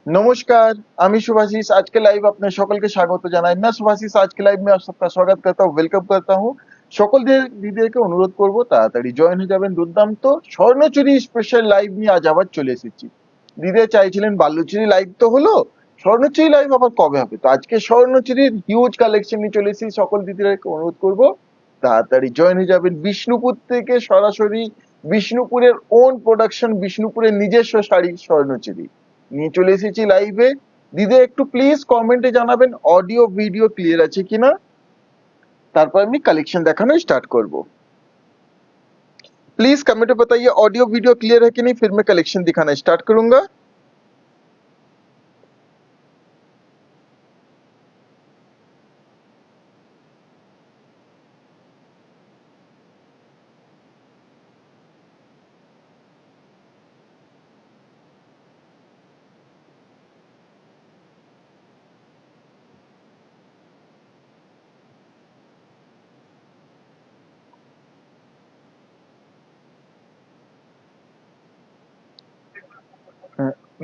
नमस्कार, আমি सुभाषिस आज के लाइव अपने সকলকে স্বাগত জানাই। मैं सुभाषिस आज के लाइव में आप सबका स्वागत करता हूँ, वेलकम करता हूँ। সকলদের দিদিকে অনুরোধ করব তাড়াতাড়ি জয়েন হয়ে যাবেন। দুর্দান্ত স্বর্ণচুরি স্পেশাল লাইভ নিয়ে আজ আবার চলে এসেছি। দিদি চাইছিলেন বাল্যচুরি লাইভ তো হলো, স্বর্ণচুরি লাইভ আবার কবে হবে? তো আজকে স্বর্ণচুরির হিউজ কালেকশন নিয়ে চলে এসেছি। সকল দিদিদেরকে অনুরোধ করব তাড়াতাড়ি জয়েন হয়ে যাবেন। বিষ্ণুপুর থেকে সরাসরি বিষ্ণুপুরের ওন প্রোডাকশন, বিষ্ণুপুরের নিজস্ব শাড়ি স্বর্ণচুরি নিয়ে চলে এসেছি লাইভে। দিদি একটু প্লিজ কমেন্টে জানাবেন অডিও ভিডিও ক্লিয়ার আছে কিনা, তারপর আমি कलेक्शन देखाना स्टार्ट करब। प्लीज कमेंट में बताइए ऑडियो वीडियो क्लियर है कि नहीं, फिर मैं कलेक्शन दिखाना स्टार्ट करूंगा।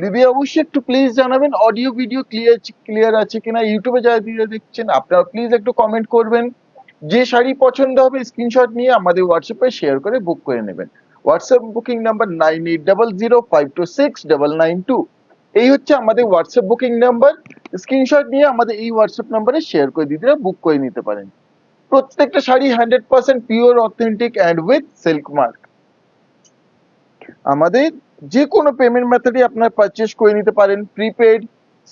দিদি অবশ্যই একটু প্লিজ জানাবেন অডিও ভিডিও ক্লিয়ার আছে কিনা। ইউটিউবে যারা দিদি দেখছেন আপনারা প্লিজ একটু কমেন্ট করবেন। যে শাড়ি পছন্দ হবে স্ক্রিনশট নিয়ে আমাদের হোয়াটসঅ্যাপে শেয়ার করে বুক করে নেবেন। WhatsApp booking number 9800526992। এই হচ্ছে আমাদের হোয়াটসঅ্যাপ বুকিং নাম্বার। স্ক্রিনশট নিয়ে আমাদের এই হোয়াটসঅ্যাপ নাম্বারে শেয়ার করে দিদিরা বুক করে নিতে পারেন। প্রত্যেকটা sari 100% pure authentic and with silk mark. আমাদের যে কোনো পেমেন্ট মেথডে আপনারা পারচেজ করে নিতে পারেন, prepaid,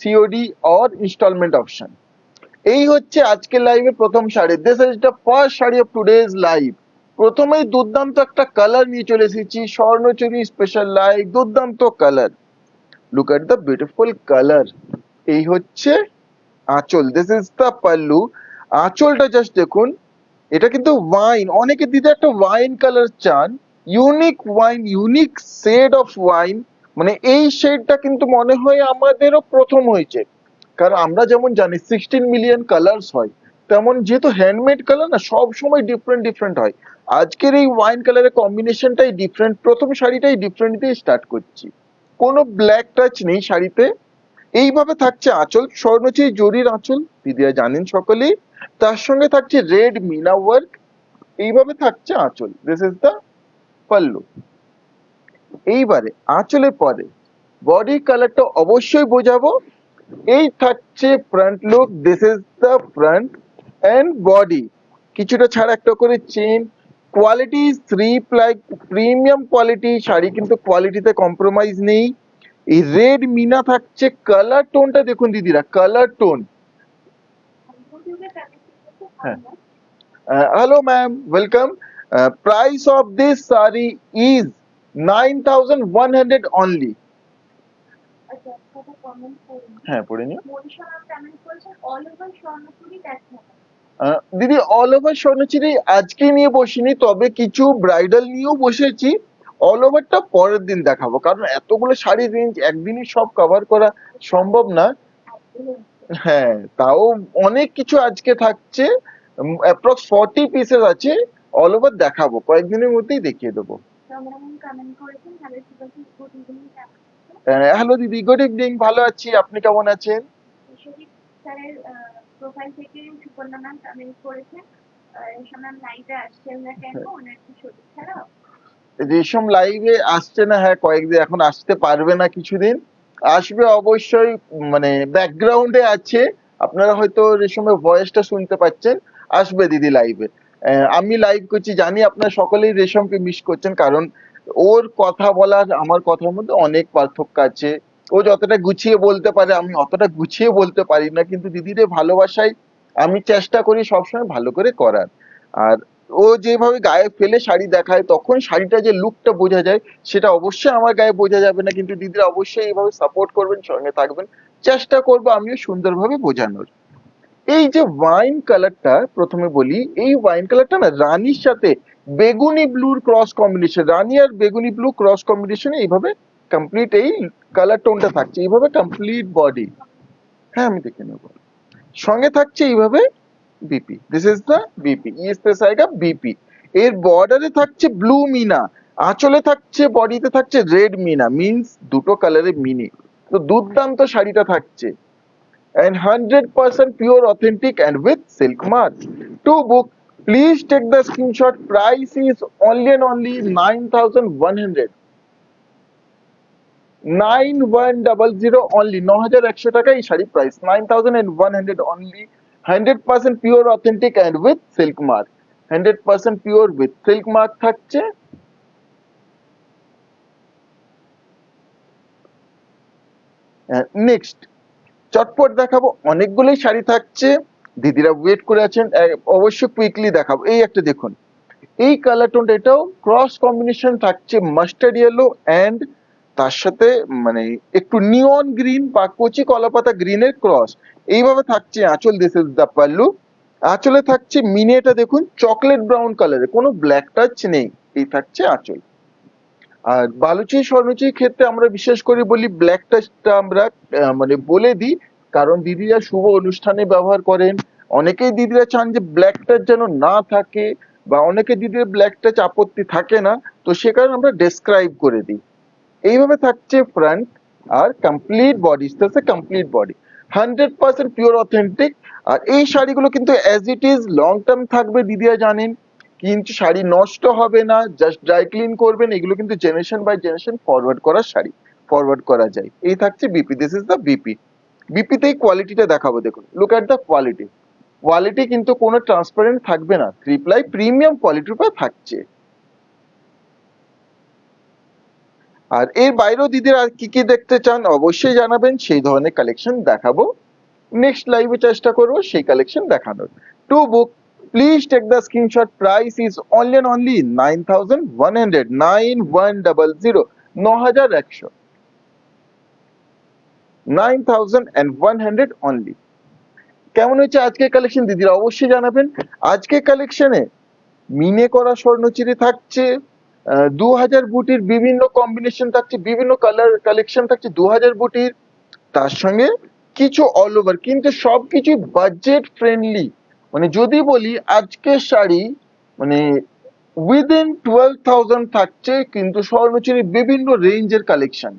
COD or instalment option. এই হচ্ছে আজকের লাইভে প্রথম sari. This is the first sari of today's live. প্রথমেই দুর্দান্ত একটা কালার নিয়ে চলে এসেছি, স্বর্ণচুরি স্পেশাল লাইভ। দুর্দান্ত colour, look at the beautiful colour. এই হচ্ছে আঁচল, দিস ইজ দ্য পাল্লু। আঁচলটা জাস্ট দেখুন, এটা কিন্তু ওয়াইন, অনেকে দিতে একটা ওয়াইন কালার চান, unique wine, unique shade of wine. মানে এই শেডটা কিন্তু মনে হয় আমাদেরও প্রথম হয়েছে, কারণ আমরা যেমন জানি 16 মিলিয়ন কালার্স হয়, তেমন যেহেতু হ্যান্ডমেড কালার না, সব সময় ডিফারেন্ট ডিফারেন্ট হয়। আজকের এই ওয়াইন কালারের কম্বিনেশনটাই ডিফারেন্ট। প্রথম শাড়িটাই ডিফারেন্ট দিয়ে স্টার্ট করছি। কোনো ব্ল্যাক টাচ নেই শাড়িতে। এইভাবে থাকছে আঁচল, স্বর্ণচুরি জরির আঁচল, দিদিরা জানেন সকলেই। তার সঙ্গে থাকছে রেড মিনা ওয়ার্ক। এইভাবে থাকছে আঁচল, দিস ইজ দ্য পাল্লু। এইবারে আঁচলের পরে বডি কালারটা অবশ্যই বোঝাবো। এই থাকছে front look, this is the front and body. কিছুটা ছাড়া একটা করে chain. Quality three ply, premium quality sari, কিন্তু কোয়ালিটিতে কম্প্রোমাইজ নেই। এই রেড মিনা থাকছে। কালার টোনটা দেখুন দিদিরা, কালার টোন। হ্যাঁ, hello ma'am, welcome. Price of this saree is 9100 only. হ্যাঁ পড়ে নিও। দিদি অল ওভার স্বর্ণচুরি আজকে নিয়ে বসিনি, তবে কিছু ব্রাইডাল নিয়েও বসেছি। অল ওভারটা পরের দিন দেখাবো, কারণ এতগুলো শাড়ির রেঞ্জ একদিনই সব কভার করা সম্ভব না। হ্যাঁ, তাও অনেক কিছু আজকে থাকছে, অ্যাপ্রক্স 40 পিসেস আছে। অল ওভার দেখাবো, কয়েকদিনের মধ্যেই দেখিয়ে দেবো। হ্যালো দিদি, গুড ইভিনিং। ভালো আছি, আপনি কেমন আছেন? রেশম লাইভে আসছে না, হ্যাঁ কয়েকদিন এখন আসতে পারবে না, কিছুদিন আসবে অবশ্যই। মানে ব্যাকগ্রাউন্ডে আছে, আপনারা হয়তো রেশমের ভয়েসটা শুনতে পাচ্ছেন। আসবে দিদি লাইভে। আমি লাইভ করছি, জানি আপনারা সকলেই রেশমকে মিস করছেন, কারণ ওর কথা বলার আমার কথার মধ্যে অনেক পার্থক্য আছে। ও যতটা গুছিয়ে বলতে পারে, আমি অতটা গুছিয়ে বলতে পারি না, কিন্তু দিদিদের ভালোবাসায় আমি চেষ্টা করি সবসময় ভালো করে করার। আর ও যেভাবে গায়ে ফেলে শাড়ি দেখায়, তখন শাড়িটা যে লুকটা বোঝা যায়, সেটা অবশ্যই আমার গায়ে বোঝা যাবে না, কিন্তু দিদিরা অবশ্যই এইভাবে সাপোর্ট করবেন, সঙ্গে থাকবেন। চেষ্টা করবো আমিও সুন্দরভাবে বোঝানোর। এই যে ওয়াইন কালারটা, প্রথমে বলি, এই ওয়াইন কালারটা না রানীর সাথে বেগুনি ব্লুর ক্রস কম্বিনেশন, রানী আর বেগুনি ব্লু ক্রস কম্বিনেশনে এইভাবে কমপ্লিট এই কালার টোনটা থাকছে, এইভাবে কমপ্লিট বডি। হ্যাঁ আমি দেখে নেবো। সঙ্গে থাকছে এইভাবে BP, this is the BP, ইস্তে সাইডা বিপি। এর বর্ডারে থাকছে ব্লু মিনা, আঁচলে থাকছে, বডিতে থাকছে রেড মিনা, মিন্স দুটো কালারের মিনি। তো দুর্দান্ত শাড়িটা থাকছে and 100% pure authentic and with silk mark. To book, please take the screenshot. Price is only and only 9,100. 9100 only 9100 টাকা এই sari price 9100 only 100% pure authentic and with silk mark 100% pure with silk mark থাকছে next চটপট দেখাবো অনেকগুলোই শাড়ি থাকছে দিদিরা wait করে আছেন অবশ্যই কুইকলি দেখাবো এই একটা দেখুন এই কালার টোনটা এটাও ক্রস কম্বিনেশন থাকছে মাস্টার্ড ইয়েলো এন্ড তার সাথে মানে একটু নিয়ন গ্রিন বা কচি কলাপাতা গ্রিনের ক্রস এইভাবে থাকছে আঁচল দিস ইজ দা পাল্লু আঁচলে থাকছে মিনেটা দেখুন চকলেট ব্রাউন কালারের কোনো ব্ল্যাক টাচ নেই এই থাকছে আঁচল আর বালুচি স্বর্ণচুরির ক্ষেত্রে আমরা বিশেষ করে বলি ব্ল্যাক টাচটা আমরা মানে বলে দিই কারণ দিদিরা শুভ অনুষ্ঠানে ব্যবহার করেন অনেকেই দিদিরা চান যে ব্ল্যাক টাচ যেন না থাকে বা অনেকে দিদির ব্ল্যাক টাচ আপত্তি থাকে না তো সে কারণে আমরা ডেসক্রাইব করে দিই এইভাবে থাকছে ফ্রন্ট আর complete body complete body 100% pure authentic আর এই শাড়িগুলো কিন্তু as it is long term থাকবে দিদিরা জানেন কিন্তু শাড়ি নষ্ট হবে না জাস্ট ড্রাই ক্লিন করবেন এগুলো কিন্তু জেনারেশন বাই জেনারেশন ফরওয়ার্ড করা শাড়ি ফরওয়ার্ড করা যায় এই থাকছে BP this is the BP বিপিতেই কোয়ালিটিটা দেখাবো দেখুন look at the quality quality কিন্তু কোনো ট্রান্সপারেন্ট থাকবে না থ্রি প্লাই প্রিমিয়াম কোয়ালিটির উপর থাকছে আর এর বাইরেও দিদির আর কি কি দেখতে চান অবশ্যই জানাবেন সেই ধরনের কালেকশন দেখাবো নেক্সট লাইভে চেষ্টা করবো সেই কালেকশন দেখানোর to book please take the screenshot price is only and only 9100 9100 9100 9100 only কেমন হয়েছে আজকের কালেকশন দিদিরা অবশ্যই জানাবেন আজকের কালেকশনে মিনে করা স্বর্ণচুরি থাকছে 2000 বুটির বিভিন্ন কম্বিনেশন থাকছে বিভিন্ন কালার কালেকশন থাকছে 2000 বুটির তার সঙ্গে কিছু অল ওভার কিন্তু সবকিছু বাজেট ফ্রেন্ডলি মানে যদি বলি আজকের শাড়ি মানে উইদিন 12,000 থাকছে কিন্তু স্বর্ণচুরি বিভিন্ন রেঞ্জের কালেকশন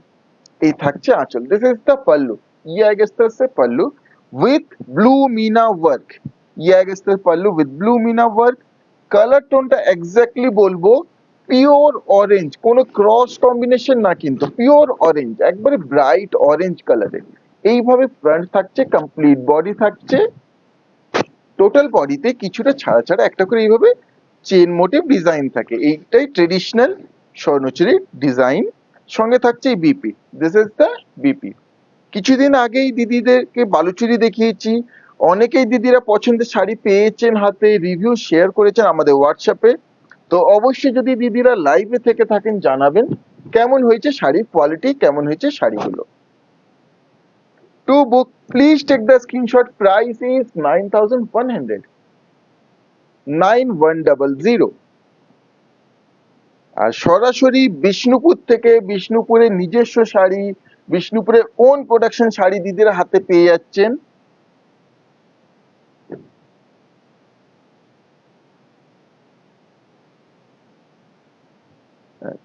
এই থাকছে আঁচল দিস ইজ দ্য পাল্লু ইয়ে গেছে pallu with blue meena work ইয়ে গেছে pallu with blue meena work colour টোনটা এক্স্যাক্টলি বলবো পিওর অরেঞ্জ কোনো ক্রস কম্বিনেশন না কিন্তু পিওর অরেঞ্জ একবারে ব্রাইট অরেঞ্জ কালারের এইভাবে ফ্রন্ট থাকছে কমপ্লিট বডি থাকছে টোটাল বডিতে কিছুটা ছাড়া ছাড়া একটা করে এইভাবে চেন মোটিভ ডিজাইন থাকে এইটাই ট্রেডিশনাল স্বর্ণচুরির ডিজাইন সঙ্গে থাকছে এই BP this is the BP কিছুদিন আগেই দিদিদেরকে বালুচুরি দেখিয়েছি অনেকেই দিদিরা পছন্দের শাড়ি পেয়েছেন হাতে রিভিউ শেয়ার করেছেন আমাদের হোয়াটসঅ্যাপে তো অবশ্যই যদি দিদিরা লাইভে থেকে থাকেন জানাবেন কেমন হয়েছে শাড়ির কোয়ালিটি কেমন হয়েছে শাড়িগুলো to book please take the screenshot price is 9100 9100 আর সরাসরি বিষ্ণুপুর থেকে বিষ্ণুপুরের নিজস্ব শাড়ি বিষ্ণুপুরের ওন প্রোডাকশন শাড়ি দিদিরা হাতে পেয়ে যাচ্ছেন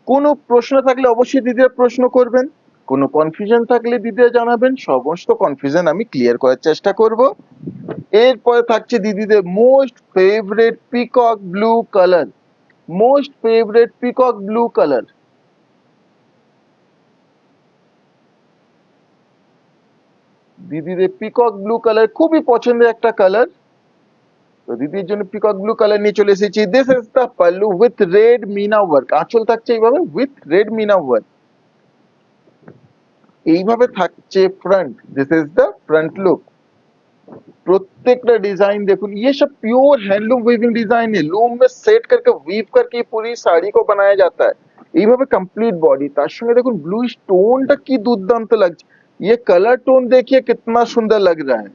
কোনো প্রশ্ন থাকলে অবশ্যই দিদিরা প্রশ্ন করবেন কোনো কনফিউশন থাকলে দিদিরা জানাবেন সমস্ত কনফিউশন আমি ক্লিয়ার করার চেষ্টা করব এরপরে থাকছে দিদিদের most favourite peacock blue colour most favourite peacock blue colour দিদিদের পিকক ব্লু কালার খুবই পছন্দের একটা কালার তো দিদির জন্য পিকক ব্লু কালার নিয়ে চলে এসেছি this is the pallu with red meena work আঁচল থাকছে এইভাবে উইথ রেড মিনা ওয়ার্ক এইভাবে থাকছে front this is the front look प्रत्येक डिजाइन देखो ये सब प्योर हैंडलूम वीविंग डिजाइन है लूम में सेट करके वीव करके पूरी साड़ी को बनाया जाता है এইভাবে কমপ্লিট বডি তার সঙ্গে দেখুন ব্লু স্টোনটা কি দুর্দান্ত লাগছে ये कलर टोन देखिए कितना सुंदर लग रहा है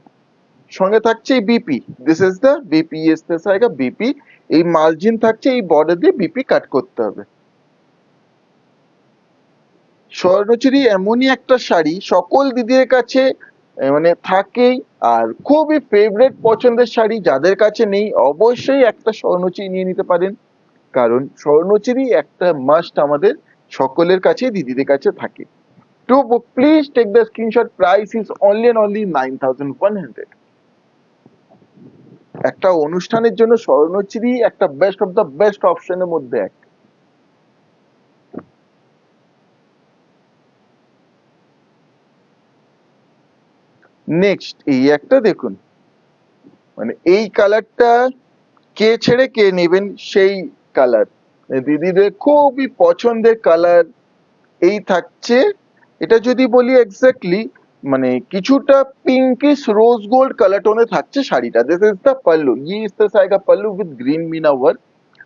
সঙ্গে থাকছে BP this is the BP এসতে আएगा বিপি এই মার্জিন থাকছে এই বর্ডার দিয়ে বিপি কাট করতে হবে স্বর্ণচুরি এমনই একটা শাড়ি সকল দিদির কাছে মানে থাকেই আর খুবই ফেভারিট পছন্দের শাড়ি যাদের কাছে নেই অবশ্যই একটা স্বর্ণচুরি নিয়ে নিতে পারেন কারণ স্বর্ণচুরি একটা মাস্ট আমাদের সকলের কাছে দিদিদের কাছে থাকে To book, please take the screenshot. Price is only and only 9,100. একটা অনুষ্ঠানের জন্য স্বর্ণচুরি একটা বেস্ট অফ দ্য বেস্ট অপশনের মধ্যে এক। নেক্সট এই একটা দেখুন, মানে এই কালারটা কে ছেড়ে কে নেবেন সেই কালার, দিদিদের খুবই পছন্দের কালার। এই থাকছে, এটা যদি বলি এক্স্যাক্টলি মানে কিছুটা পিঙ্কিশ রোজ গোল্ড কালার টোনে থাকছে শাড়িটা। দিস ইজ দ্য পাল্লু, ये इस तरह से आएगा pallu with green meena work.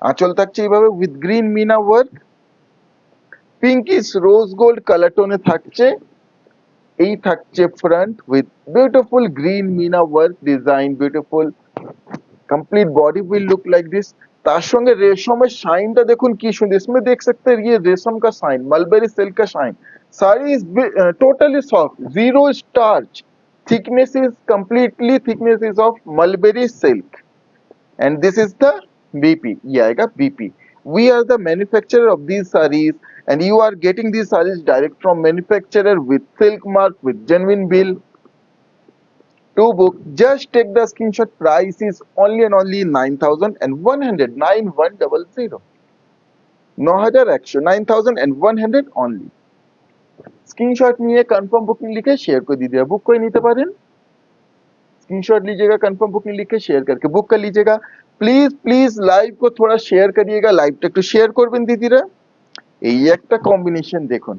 আঁচল থাকছে এইভাবে with green meena work, pinkish rose gold colour টোনে থাকছে। এই থাকছে front with beautiful green meena work design, beautiful complete body will look like this. তার সঙ্গে রেশমের শাইনটা দেখুন কি সুন্দর, इसमें देख सकते हैं ये रेशम का शाइन, मलबेरी सिल्क का shine. Sari is totally soft, zero starch, thickness is completely thickness is of mulberry silk, and this is the BP, ये आएगा BP। we are the manufacturer of these sarees and you are getting these sarees direct from manufacturer with silk mark with genuine bill। To book, just take the screenshot. Price is only and only 9,100, 9100, 9,100 only। Screenshot নিয়ে confirm booking लिखे share कर दीजिए, book कोई नहीं तो पारेन। Screenshot लीजिएगा, confirm booking लिख के शेयर करके बुक कर लीजिएगा। प्लीज प्लीज लाइव को थोड़ा शेयर करिएगा, लाइवটা একটু শেয়ার করবেন দিদিরা। এই একটা কম্বিনেশন দেখুন,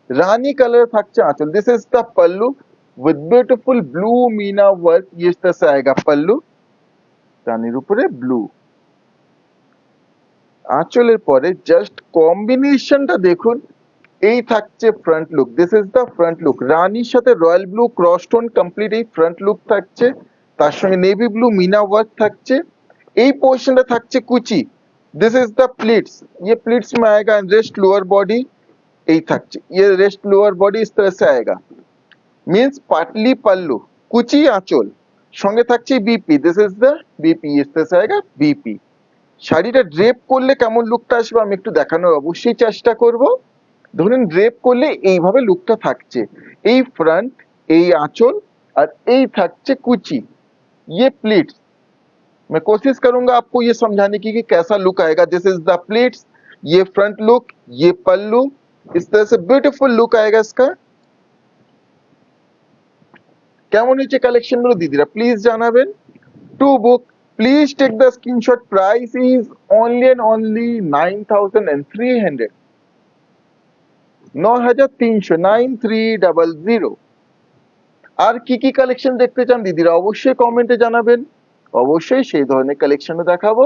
রানী কালার থাকছে আঁচল। This is the pallu with beautiful blue meena work, ये इस तरह से आएगा पल्लू, রানীর উপরে ব্লু। আঁচলের পরে জাস্ট কম্বিনেশনটা দেখুন, এই থাকছে front look. This is the front look, রানীর সাথে royal blue cross tone complete এই ফ্রন্ট লুক থাকছে, তার সঙ্গে নেভি ব্লু মিনা ওয়ার্ক থাকছে। এই পোর্শনটা থাকছে কুচি। दिस इज द प्लीट्स, ये प्लीट्स में आएगा रेस्ट लोअर बॉडी, এই থাকছে ये रेस्ट लोअर बॉडी इस तरह से आएगा, मीन्स पाटली पल्लू कुची आंचल সঙ্গে থাকছে BP. This is the BP, इस तरह से आएगा বিপি। শাড়িটা ড্রেপ করলে কেমন লুকটা আসবে আমি একটু দেখানোর অবশ্যই চেষ্টা করব। ধরুন ড্রেপ করলে এইভাবে লুকটা থাকছে, এই ফ্রন্ট, এই আঁচল আর এই থাকছে কুচি, ये प्लीट्स। मैं कोशिश करूंगा आपको ये समझाने की कि कैसा लुक आएगा। दिस इज द प्लीट्स, ये फ्रंट लुक, ये पल्लू, इस तरह से ब्यूटीफुल लुक आएगा इसका। কেমন হয়েছে কালেকশন গুলো দিদিরা প্লিজ জানাবেন। To book please take the screenshot. Price is only and only 9,300, 9,300, 9300। আর কি কি কালেকশন দেখতে চান দিদিরা অবশ্যই কমেন্টে জানাবেন, অবশ্যই সেই ধরনের কালেকশনও দেখাবো।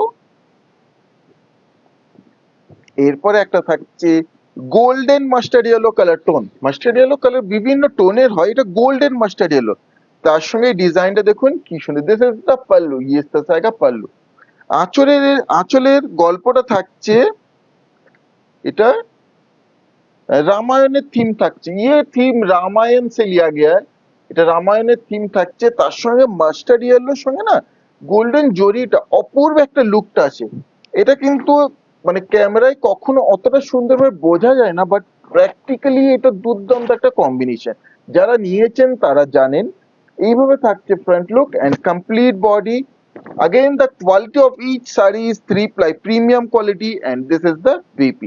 এরপরে একটা থাকছে golden mustard yellow colour tone. Mustard yellow colour বিভিন্ন টোনের হয়, এটা গোল্ডেন মাস্টার্ড ইয়েলো। তার সঙ্গে ডিজাইনটা দেখুন কি সুন্দর। দিস ইজ দ্য পাল্লু, ये इस तरह से आएगा पल्लू। আঁচলের গল্পটা থাকছে, এটা রামায়ণের থিম থাকছে, ये থিম রামায়ণ से लिया गया है, এটা রামায়ণের থিম থাকছে। তার সঙ্গে মাস্টার্ড ইয়েলোর সঙ্গে না গোল্ডেন জরিটা অপূর্ব একটা লুকটা আছে। এটা কিন্তু মানে ক্যামেরায় কখনো অতটা সুন্দরভাবে বোঝা যায় না, বাট প্র্যাকটিক্যালি এটা দুর্দান্ত একটা কম্বিনেশন। যারা নিয়েছেন তারা জানেন। এইভাবে থাকছে front look and complete body. Again the quality of each saree is 3-ply premium quality and this is the VP।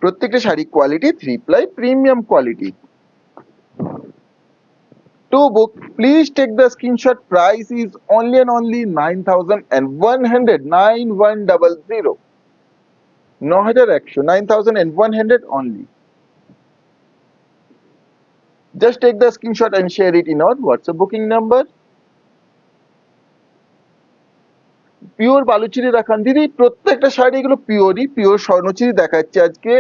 প্রত্যেকটা sari quality 3-ply premium quality। To book please take the screenshot। price is only and only 9,100, 9100, 9,100, 9,100 only। just take the screenshot and share it in our WhatsApp booking number। Pure Baluchari দেখান দিদি, প্রত্যেকটা শাড়ি এগুলো পিওরই, pure Swarnachari দেখাচ্ছে আজকে।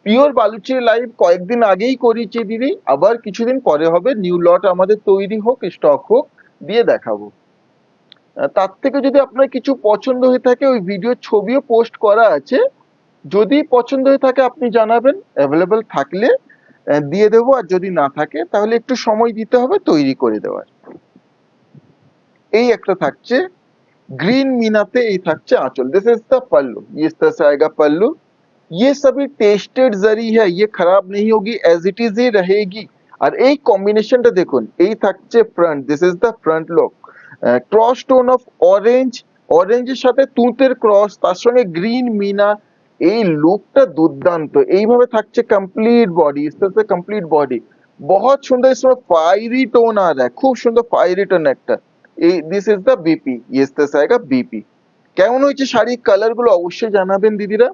Pure Baluchari live কয়েকদিন আগেই করেছি দিদি, আবার কিছুদিন পরে হবে, নিউ লট আমাদের তৈরি হোক, স্টক হোক, দিয়ে দেখাবো। তার থেকে যদি আপনার কিছু পছন্দ হয়ে থাকে ওই ভিডিও ছবিও পোস্ট করা আছে, যদি পছন্দ হয়ে থাকে আপনি জানাবেন, অ্যাভেলেবল থাকলে দিয়ে দেবো, আর যদি না থাকে তাহলে একটু সময় দিতে হবে তৈরি করে দেওয়ার। এই একটা থাকছে ग्रीन मीना पे এই থাকছে আঁচল। दिस इज द पल्लू, ये इस तरह से आएगा पल्लू। ये सभी टेस्टेड जरी है, ये खराब नहीं होगी, एज इट इज ही रहेगी। আর এই কম্বিনেশনটা দেখুন, এই থাকছে front, this is the front look, cross tone of orange, অরেঞ্জের সাথে তুঁতের ক্রস, তার সঙ্গে গ্রিন মিনা, এই লুকটা দুর্দান্ত। এইভাবে থাকছে कंप्लीट बॉडी, इस तरह से कंप्लीट बॉडी बहुत सुंदर, इसमें फायरी टोन आ रहा है, खूब सुंदर फायरी टोन একটা। এই দিস ইজ দ্য বিপি, ये इस तरह से आएगा बीपी। কেমন হয়েছে শাড়ির কালার গুলো অবশ্যই জানাবেন দিদিরা।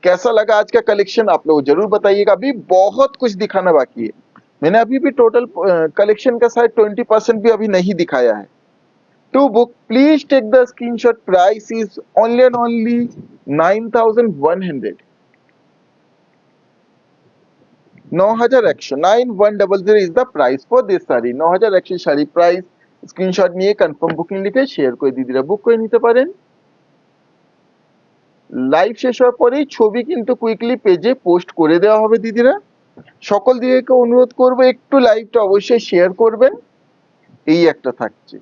कैसा लगा आज का कलेक्शन आप लोग जरूर बताइएगा। अभी बहुत कुछ दिखाना बाकी है, मैंने अभी भी टोटल कलेक्शन का शायद 20% भी अभी नहीं दिखाया है। To book please take the screenshot, price is only and only 9100, 9100, 9100 is the price for this sari. 9100 sari price. Screenshot নিয়ে কনফার্ম বুকিং লিখে শেয়ার করে দিদিরা বুক করে নিতে পারেন। লাইভ শেষ হওয়ার পরেই ছবি কিন্তু কুইকলি পেজে পোস্ট করে দেওয়া হবে দিদিরা। সকল দিদিকে অনুরোধ করবো একটু লাইভটা অবশ্যই শেয়ার করবেন। এই একটা থাকছে,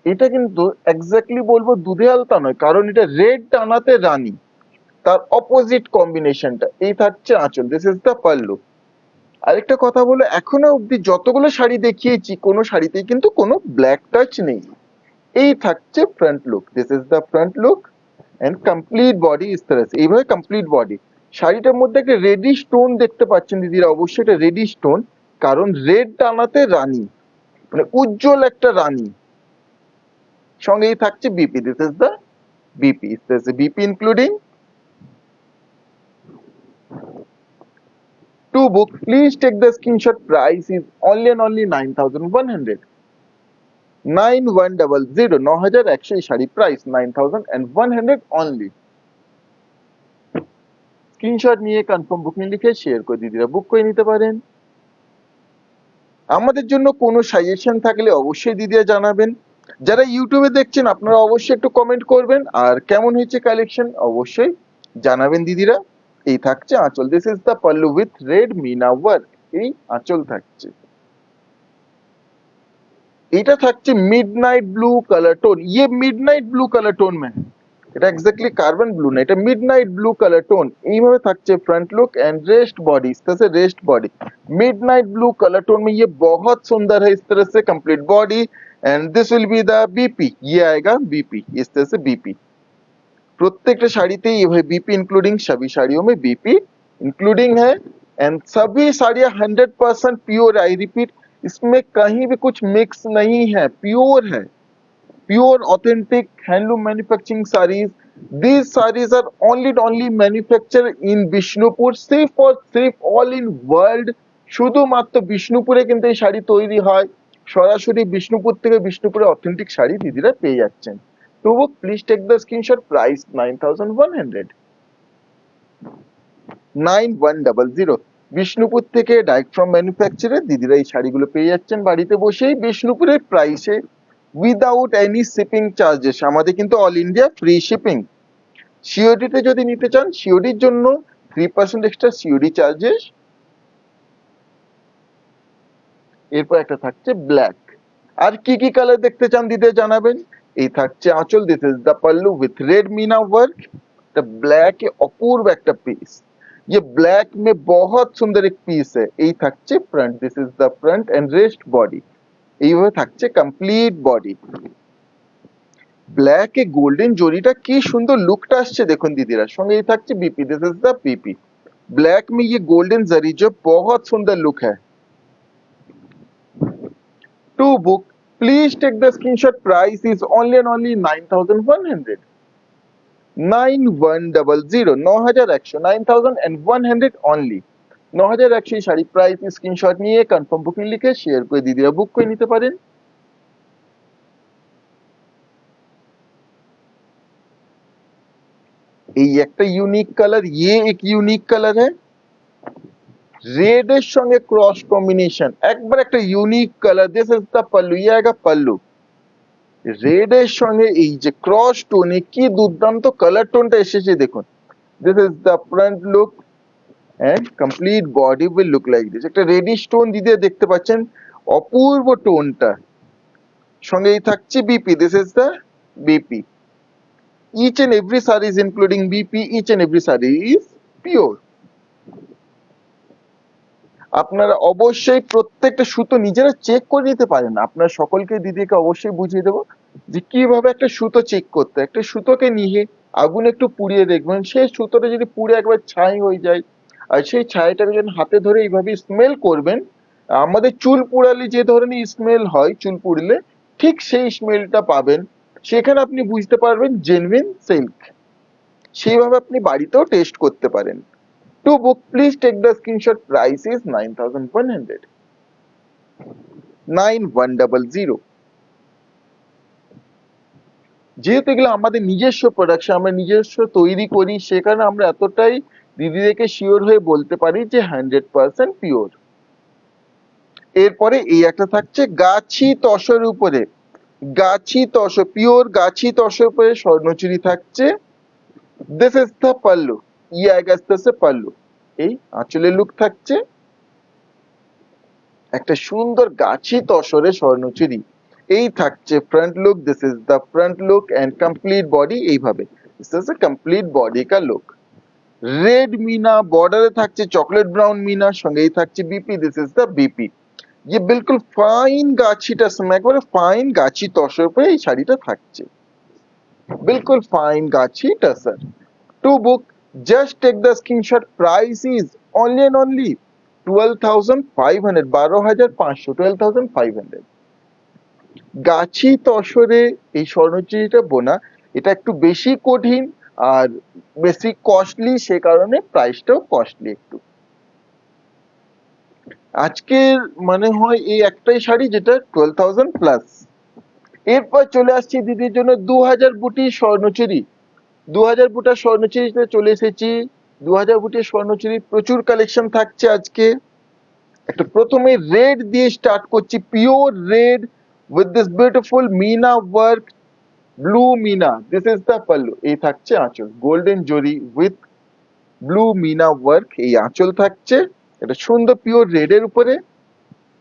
এটা কিন্তু এক্স্যাক্টলি বলবো দুধে আলতা নয়, কারণ এটা রেড ডানাতে রানী, তার অপোজিট কম্বিনেশনটা। এই থাকছে আঁচল, দিস ইজ দ্য পাল্লু। আরেকটা কথা বলো, এখনো অব্দি যতগুলো শাড়ি দেখিয়েছি কোনো শাড়িতেই কিন্তু কোনো ব্ল্যাক টাচ নেই। এই থাকছে front look, this is the front look and complete body ইস तरह से। এইভাবে কমপ্লিট বডি। শাড়িটার মধ্যে একটা রেডিশ টোন দেখতে পাচ্ছেন দিদিরা, অবশ্যই এটা রেডিশ টোন, কারণ রেড ডানাতে রানী, মানে উজ্জ্বল একটা রানী। সঙ্গেই থাকছে BP, this is the BP, ইস तरह से BP including. To book, please take the screenshot, price is only and only 9100, 9100, 9100 এই শাড়ি প্রাইস 9100 only। স্ক্রিনশট নিয়ে কনফার্ম বুকিং লিখে শেয়ার করে দিদিরা বুক করে নিতে পারেন। আমাদের জন্য কোনো সাজেশন থাকলে অবশ্যই দিদিরা জানাবেন। যারা ইউটিউবে দেখছেন আপনারা অবশ্যই একটু কমেন্ট করবেন, আর কেমন হয়েছে কালেকশন অবশ্যই জানাবেন দিদিরা। এই থাকছে আঁচল, this is the pallu with red meena work, এই আঁচল থাকছে। এটা থাকছে মিডনাইট ব্লু কালার টোন, ये মিডনাইট ব্লু কালার টোন में है, এটা এক্স্যাক্টলি কার্বন ব্লু না, এটা মিডনাইট ব্লু কালার টোন। এইভাবে থাকছে front look and rest body, इस तरह से rest body midnight blue colour tone में, ये बहुत सुंदर है, इस तरह से complete body and this will be the BP, ये आएगा बीपी, इस तरह से बीपी। प्रत्येक শাড়িতে ये बीपी इंक्लूडिंग, सभी साड़ियों में बीपी इंक्लूडिंग है एंड सभी साड़ियां 100% प्योर, आई रिपीट, इसमें कहीं भी कुछ मिक्स नहीं है, प्योर है, pure authentic handloom manufacturing saris. These sarees are only manufactured in Bishnupur, सिर्फ और सिर्फ ऑल इन वर्ल्ड, শুধুমাত্র বিষ্ণুপুরে কিন্তু এই শাড়ি তৈরি হয়। সরাসরি বিষ্ণুপুর থেকে বিষ্ণুপুরে অথেন্টিক শাড়ি দিদিরা পেয়ে যাচ্ছেন। তো please take the screenshot, price 9100, 9100, Bishnupur থেকে ডাইরেক্ট ফ্রম ম্যানুফ্যাকচারার দিদিরা এই শাড়িগুলো পেয়ে যাচ্ছেন বাড়িতে বসেই বিষ্ণুপুরের প্রাইসে, উইদাউট এনি শিপিং চার্জেস। আমাদের কিন্তু all India free shipping. COD তে যদি নিতে চান, সিওডির জন্য 3% এক্সট্রা সিওডি চার্জেস। এরপর একটা থাকছে ব্ল্যাক। আর কি কি কালার দেখতে চান দিদিরা জানাবেন। এই থাকছে আঁচল, this is the pallu with red meena work, the black अपूर्व একটা পিস, ये ब्लैक में बहुत सुंदर एक পিস है। এই থাকছে front, this is the front and rest body, এইভাবে থাকছে কমপ্লিট বডি। ব্ল্যাক এ গোল্ডেন জরিটা কি সুন্দর লুকটা আসছে দেখুন দিদিরা। সঙ্গে এই থাকছে BP, this is the BP. Black में ये गोल्डन जरी जो बहुत सुंदर लुक है। To book please take the screenshot, price is only and only 9100, 9100, 9100, 9100 only, 9100 sari price. Screenshot নিয়ে কনফার্ম বুকিং লিখে শেয়ার করে দিদিরা বুক করে নিতে পারেন। এই একটা ইউনিক কালার, ये एक यूनिक कलर है, रेड এর সঙ্গে ক্রস কম্বিনেশন, একবার একটা unique colour. This is the pallu, ये आएगा पल्लू, রেড এর সঙ্গে এই যে ক্রস টোনে কি দুর্দান্ত কালার টোনটা এসেছে দেখুন। This is the front look and complete body will look like this. একটা রেডিশ টোন দিদি দেখতে পাচ্ছেন, অপূর্ব টোনটা। সঙ্গে এই থাকছে BP, this is the BP. each and every sarees including BP, each and every saree is pure. আপনারা অবশ্যই প্রত্যেকটা সুতো নিজেরা চেক করে নিতে পারেন। আপনার সকলকে দিদিকে অবশ্যই বুঝিয়ে দেবো যে কিভাবে একটা সুতো চেক করতে। একটা সুতোকে নিয়ে আগুন একটু পুড়িয়ে দেখবেন, সেই সুতোটা যদি পুড়ে একবার ছাই হয়ে যায়, আর সেই ছাইটাকে যখন হাতে ধরে এইভাবে স্মেল করবেন, আমাদের চুল পুড়ালে যে ধরনের স্মেল হয় চুল পুড়লে, ঠিক সেই স্মেলটা পাবেন। সেখানে আপনি বুঝতে পারবেন জেনুইন সিল্ক। সেইভাবে আপনি বাড়িতেও টেস্ট করতে পারেন। To book, please take the screenshot. Price is 9,100. 9100. যেহেতু এগুলো আমাদের নিজস্ব প্রোডাকশন, আমরা নিজস্ব তৈরি করি, সেখানে আমরা এতটাই দিদিদেরকে শিওর হয়ে বলতে পারি যে 100% পিওর। এরপরে এই একটা থাকছে গাছি তসর উপরে, গাছি তসর, পিওর গাছি তসর উপরে স্বর্ণচুরি থাকছে। This is the pallu, pallu. এই আঁচলের লুক থাকছে একটা সুন্দর গাছি তসরে স্বর্ণচুরি। এই থাকছে front look, this is the front look and complete body. এইভাবে this is a complete body কা লুক। রেড মিনা বর্ডারে থাকছে চকলেট ব্রাউন মিনা, সঙ্গেই থাকছে BP, this is the BP. ये बिल्कुल फाइन गाछी टसम, একবারে ফাইন গাছি তসর উপরে এই শাড়িটা থাকছে, बिल्कुल fine Gachhi tussar. To book just take the screenshot. Price is only and only 12,500, 12,500, 12,500। গাছি তসরে এই স্বর্ণচুরিটা বোনা, এটা একটু বেশি কঠিন আর বেশি কস্টলি, সে কারণে প্রাইসটাও কস্টলি একটু। আজকের মানে হয় এই একটাই শাড়ি যেটা 12,000 প্লাস। এরপর চলে আসছি দিদির জন্য 2,000 বুটি স্বর্ণচুরি। 2,000 বুটার স্বর্ণচুরিতে চলে এসেছি। 2,000 বুটির স্বর্ণচুরি প্রচুর কালেকশন থাকছে আজকে। একটা প্রথমে রেড দিয়ে স্টার্ট করছি, pure red with this beautiful meena work, blue meena, this is the pallu. এই থাকছে আঁচল, গোল্ডেন জরি উইথ ব্লু মিনা ওয়ার্ক, এই আঁচল থাকছে এটা সুন্দর পিওর রেড এর উপরে।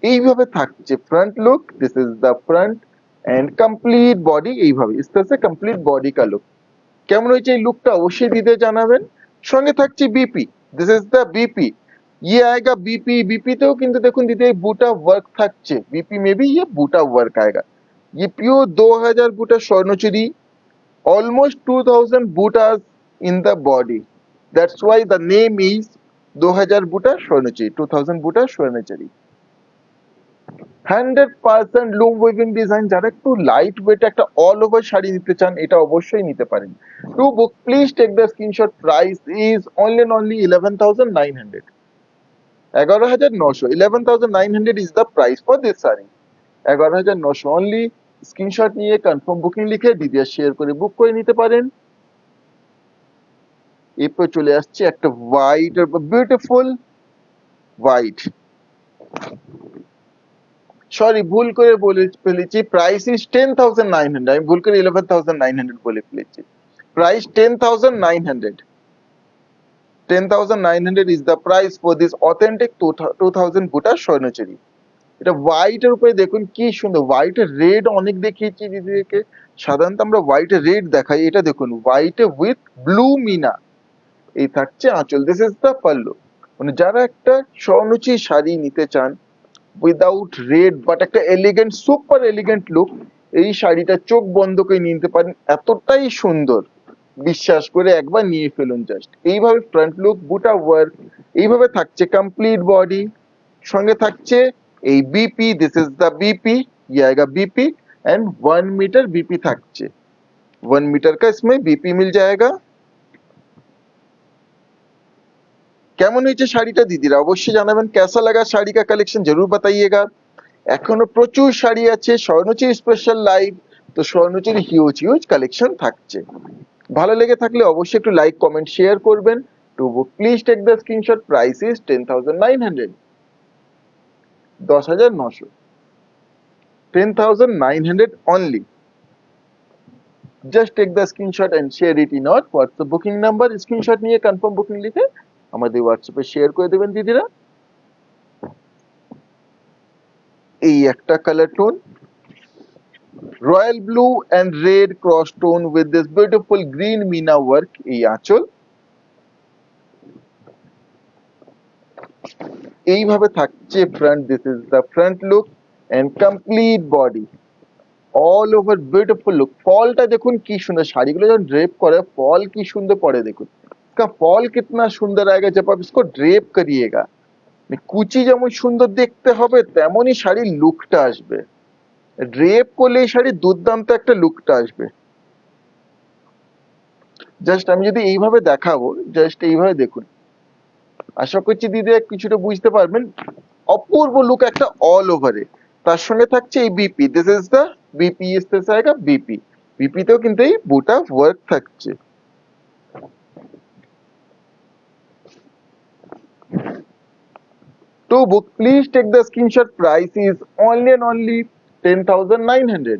এইভাবে থাকছে front look, this is the front and complete body. এইভাবে ইস্তেছে কমপ্লিট বডি কা লুক। কেমন হয়েছে এই লুকটা অবশ্যই দিতে জানাবেন। সঙ্গে থাকছে BP, this is the BP. ये आएगा बीपी, बीपी तेও কিন্তু দেখুন দিদি বুটা ওয়ার্ক থাকছে, बीपी में भी ये बूटा वर्क आएगा। ये pure 2,000 Buta स्वर्णचूरी, almost 2,000 butas in the body, that's why the name is 2,000 buta স্বর্ণচুরি, 2,000 buta স্বর্ণচুরি। 100% লুম উইভিং ডিজাইন, যারা একটু লাইট ওয়েট একটা অল ওভার শাড়ি নিতে চান এটা অবশ্যই নিতে পারেন। To book please take the screenshot. Price is only 11,900, 11,900, 11,900 is the price for this saree, 11,900 only. Screenshot নিয়ে কনফার্ম বুকিং লিখে দিদি শেয়ার করে বুক করে নিতে পারেন। এরপর চলে আসছে একটা হোয়াইট, বিউটিফুল হোয়াইট, সরি ভুল করে বলে ফেলেছি, প্রাইস ইজ 10,900, আমি ভুল করে 11,900 বলে ফেলেছি। Price 10,900, 10,900 is the price for this authentic 2,000 বুটা স্বর্ণচুরি। এটা হোয়াইট এর উপরে দেখুন কি সুন্দর, হোয়াইট এর রেড অনেক দেখিয়েছি দিদিকে, সাধারণত আমরা হোয়াইট এর রেড দেখাই, এটা দেখুন হোয়াইট উইথ ব্লু মিনা। এই থাকছে আঁচল, দিস ইজ দ্য পাল্লু। মানে যারা একটা স্বর্ণচুরি শাড়ি নিতে চান উইদাউট রেড বাট একটা এলিগেন্ট, সুপার এলিগেন্ট লুক, এই শাড়িটা চোখ বন্ধ করে নিতে পারেন, এতটাই সুন্দর, বিশ্বাস করে একবার নিয়ে ফেলুন জাস্ট। এইভাবে ফ্রন্ট লুক, বুটা ওয়ার্ক, এইভাবে থাকছে কমপ্লিট বডি। সঙ্গে থাকছে এই BP, this is the BP, ये आएगा बीपी एंड 1 मीटर बीपी থাকছে, 1 मीटर का इसमें बीपी मिल जाएगा। কেমন হয়েছে শাড়িটা দিদিরা অবশ্যই জানাবেন। कैसा लगा শাড়ি का कलेक्शन जरूर बताइएगा। এখনো প্রচুর শাড়ি আছে, স্বর্ণচুরি স্পেশাল লাইভ, তো স্বর্ণচুরি হিউজ হিউজ কালেকশন থাকছে। ভালো লেগে থাকলে অবশ্যই একটু লাইক কমেন্ট শেয়ার করবেন। To book please take the screenshot. Price is 10,900, 10,900, 10,900 only. Just take the screenshot and share it in our WhatsApp booking number. Screenshot নিয়ে কনফার্ম বুকিং লিখে আমাদের হোয়াটসঅ্যাপে শেয়ার করে দেবেন দিদিরা। এই একটা colour tone, royal blue and red cross tone with this beautiful green meena work, এই আঁচল। এইভাবে থাকছে front, this is the front look and complete body all over beautiful look. ফলটা দেখুন কি সুন্দর, শাড়ीগুলো যখন ड्रेप করে फॉल की सुंदर पड़े, देखो इसका फॉल कितना सुंदर आएगा जब आप इसको ड्रेप करिएगा। কুচি যেমন সুন্দর দেখতে হবে তেমনই শাড়ির লুকটা আসবে, ড্রেপ করলে এই শাড়ির দুর্দান্ত একটা লুকটা আসবে। জাস্ট আমি যদি এইভাবে দেখাবো, জাস্ট এইভাবে দেখুন, আশা করছি দিদি কিছুটা বুঝতে পারবেন। অপূর্ব লুক একটা অল ওভারে, তার সঙ্গে থাকছে এই BP, this is the BP, इससे आएगा বিপি। বিপিতেও কিন্তু এই বুটা ওয়ার্ক থাকছে। To book, please take the screenshot. Price is only and only 10,900.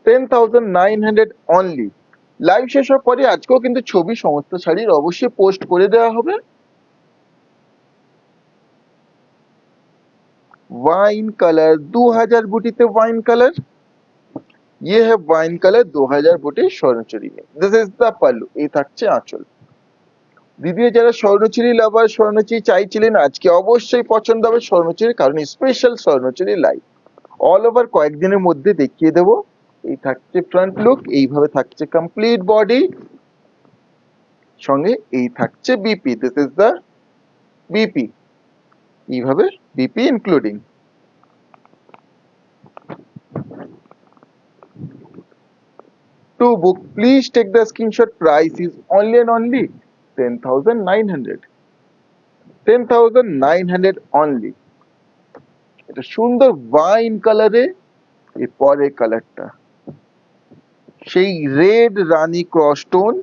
10,900 only. Live শেষ হওয়ার পরে আজকেও কিন্তু ছবি সমস্ত শাড়ির অবশ্যই পোস্ট করে দেওয়া হবে। वाइन कलर 2000 বুটিতে वाइन कलर, ये है वाइन कलर 2000 বুটি স্বর্ণচুরি में। दिस इज द पल्लू, এই থাকছে আঁচল। দিদি যারা স্বর্ণচুরি লাভার, স্বর্ণচুরি চাইছিলেন, আজকে অবশ্যই পছন্দ হবে স্বর্ণচুরি, কারণ special Swarnachari live all over কয়েকদিনের মধ্যে দেখিয়ে দেবো। এই থাকছে ফ্রন্ট লুক, এইভাবে থাকছে কমপ্লিট বডি, সঙ্গে এই থাকছে BP, this is the BP, এইভাবে BP including. To book, please take the screenshot. Price is only and only 10,900. 10,900 only. এটা সুন্দর ওয়াইন কালারে, এর পরে কালারটা সেই রেড রানী ক্রস টোন,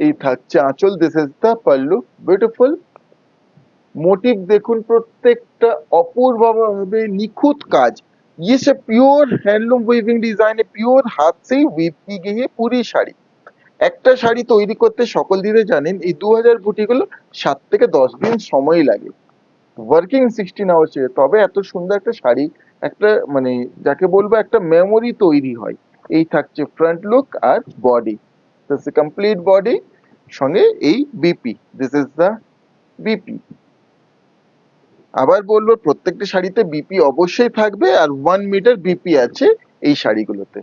এই থাকছে আঁচল, this is the pallu, beautiful motif দেখুন, প্রত্যেকটা অপূর্বভাবে নিখুঁত কাজ। ये सब प्योर हैंडलूम वीविंग डिजाइन है, प्योर हाथ से ही वीव की गई है पूरी শাড়ি। একটা শাড়ি তৈরি করতে সকল দিনে জানেন এই 2000 বুটিগুলো 7 থেকে 10 দিন সময় লাগে, ওয়ার্কিং 16 আওয়ার্স, তবে এত সুন্দর একটা শাড়ি, একটা মানে যাকে বলবো একটা মেমোরি তৈরি হয়। এই থাকছে ফ্রন্ট লুক আর body, this is complete body, সঙ্গে এই BP, this is the BP. আবার বলবো প্রত্যেকটা শাড়িতে বিপি অবশ্যই থাকবে, আর 1 মিটার বিপি আছে এই শাড়িগুলোতে।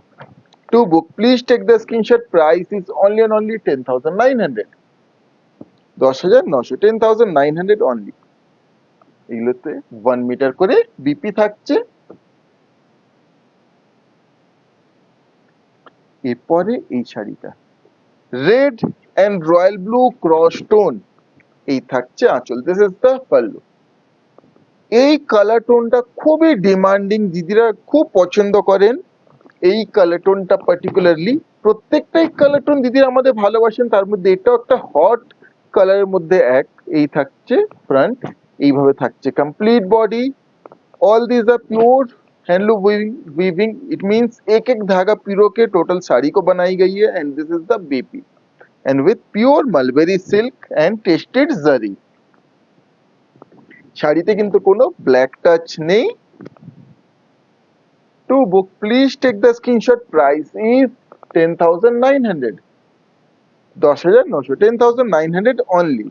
To book, please take the screenshot. Price is only and only 10,900, 10,900, 10,900 only. এগুলোতে 1 মিটার করে বিপি থাকছে। এরপরে এই শাড়িটা red and royal blue cross tone, এই থাকছে আঁচল, দিস ইজ দ্য পাল্লু। এই কালার টোনটা খুবই ডিমান্ডিং, দিদিরা খুব পছন্দ করেন এই কালার টোনটা পার্টিকুলারলি। প্রত্যেকটাই কালার টোন দিদিরা আমাদের ভালোবাসেন, তার মধ্যে এটাও একটা হট কালারের মধ্যে এক। এই থাকছে ফ্রন্ট, এইভাবে থাকছে complete body, all these are pure handloom weaving, it means एक एक धागा पिरो के टोटल साड़ी को बनाई गई है, and this is the BP and with pure mulberry silk and tested जरी। শাড়িতে কিন্তু কোনো ব্ল্যাক টাচ নেই। To book, please take the screenshot. Price is 10,900, 10,900, 10,900 only.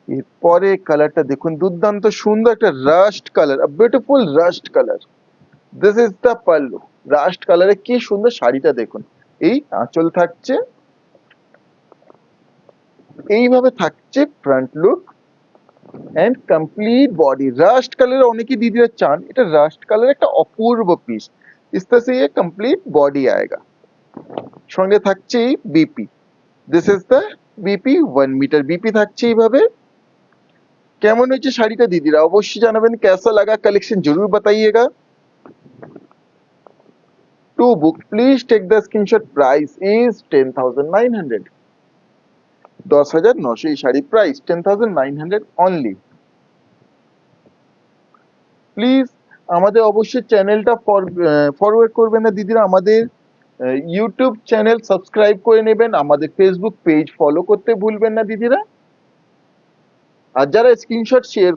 এরপরে কালারটা দেখুন, দুর্দান্ত সুন্দর একটা rust colour, beautiful rust colour, this is the pallu. Rust কালারে কি সুন্দর শাড়িটা দেখুন, এই আঁচল থাকছে, এইভাবে থাকছে front look and complete body. Rust colour অনেকেই দিদিরা চান, এটা রাস্ট কালার একটা অপূর্ব পিস, इस तरह से ये कंप्लीट बॉडी आएगा। সঙ্গে থাকছে BP, this is the BP, 1 metre BP থাকছে এইভাবে। কেমন হয়েছে শাড়িটা দিদিরা অবশ্যই জানাবেন, कैसा लगा कलेक्शन जरूर बताइएगा। To book, please take the screenshot. Price is 10,900, 10,900 এই শাড়ি প্রাইস 10,900 অনলি। প্লিজ আমাদের অবশ্যই চ্যানেলটা ফরওয়ার্ড করবেন না দিদিরা, আমাদের ইউটিউব চ্যানেল সাবস্ক্রাইব করে নেবেন, আমাদের ফেসবুক পেজ ফলো করতে ভুলবেন না দিদিরা। আর যারা স্ক্রিনশট শেয়ার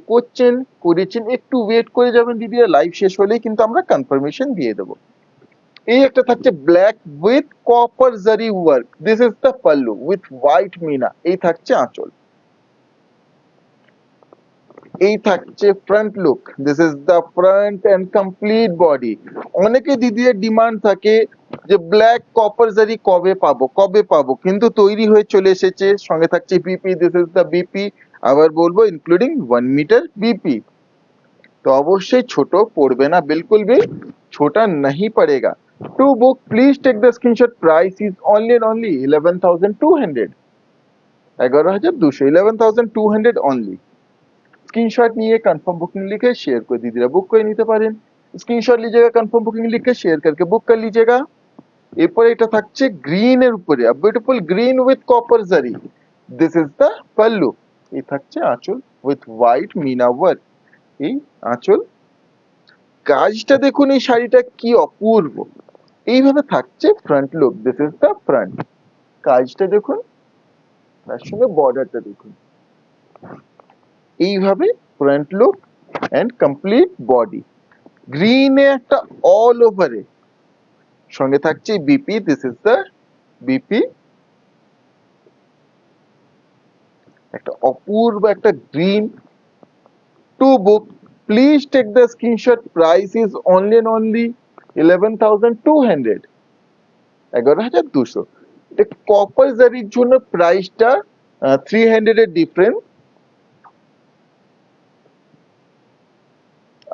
করেছেন একটু ওয়েট করে যাবেন দিদিরা, লাইভ শেষ হলেই কিন্তু আমরা কনফার্মেশন দিয়ে দেবো। এই একটা থাকছে black with copper zari work, this is the pallu with white meena. এই থাকছে আঁচল। এই থাকছে front look, this is the front and complete body. অনেকে দিদির ডিমান্ড থাকে যে ব্ল্যাক কপার জারি কবে পাবো, কিন্তু তৈরি হয়ে চলে এসেছে। সঙ্গে থাকছে BP, this is the BP. আবার বলবো ইনক্লুডিং 1 মিটার বিপি। तो अवश्य छोटो पड़बे ना, बिल्कुल भी छोटा नहीं पड़ेगा। To book please take the screenshot, price is only and only 11,200, 11,200, 11,200 only. Screenshot নিয়ে কনফার্ম বুকিंग लिखे शेयर कर दीजिएगा, बुक করে নিতে পারেন। স্ক্রিনশট लीजिएगा, কনফার্ম বুকিंग लिखे शेयर करके बुक कर लीजिएगा। এরপরে এটা থাকছে গ্রিন এর উপরে, a beautiful green with copper zari, this is the pallu। এই থাকছে আঁচল with white meena work। এই আঁচল, কাজটা দেখুন এই শাড়িটা কি অপূর্ব। এইভাবে থাকছে front look, this is the front. কাজটা দেখুন, তার সঙ্গে বর্ডারটা দেখুন। এইভাবে front look and complete body. গ্রিনে একটা অল ওভারে, সঙ্গে থাকছে BP, this is the BP. একটা অপূর্ব একটা green. To book please take the screenshot, price is only and only 11,200, 11,200। এটা কপার জারির জন্য প্রাইসটা 300 এর ডিফারেন্স।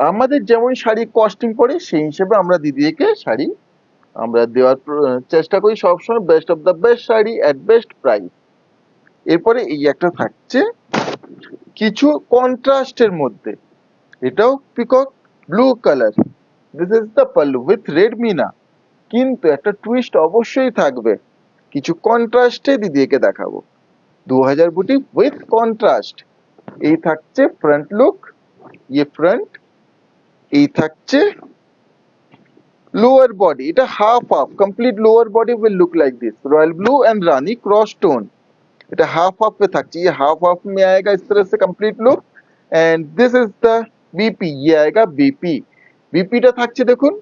আমাদের যেমন শাড়ি কস্টিং পড়ে সেই হিসেবে আমরা দিদিকে শাড়ি আমরা দেওয়ার চেষ্টা করি সবসময়, best of the best sari at best price. এরপরে এই একটা থাকছে কিছু কন্ট্রাস্টের মধ্যে, এটাও peacock blue colour, this is the pallu with red meena. কিন্তু একটা টুইস্ট অবশ্যই থাকবে, কিছু কন্ট্রাস্টে দিদিকে দেখাবো। 2000 বুটি উইথ কন্ট্রাস্ট। এই থাকছে ফ্রন্ট লুক, ইয়ে ফ্রন্ট। এই থাকছে লোয়ার বডি, এটা half complete lower body will look like this, royal blue and Rani cross tone. এটা हाफ पे থাকছে, ये हाफ में आएगा इस तरह से complete look. And this is the BP, ये आएगा बीपी। बीपीটা থাকছে দেখুন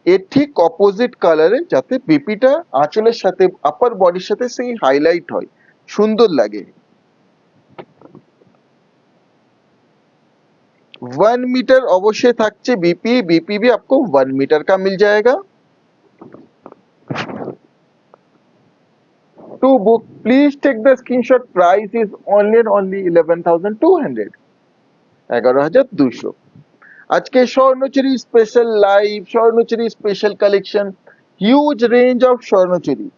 এর ঠিক অপোজিট কালারে, যাতে বিপিটা আঁচলের সাথে আপার বডির সাথে সেই হাইলাইট হয়, সুন্দর লাগে। 1 मीटर अवश्य থাকছে बीपी, बीपी भी आपको 1 मीटर का मिल जाएगा। To book please take the screenshot, price is only and only 11,200, 11,200। আজকে স্বর্ণচুরি স্পেশাল লাইভ, স্বর্ণচুরি special collection, huge range of স্বর্ণচুরি।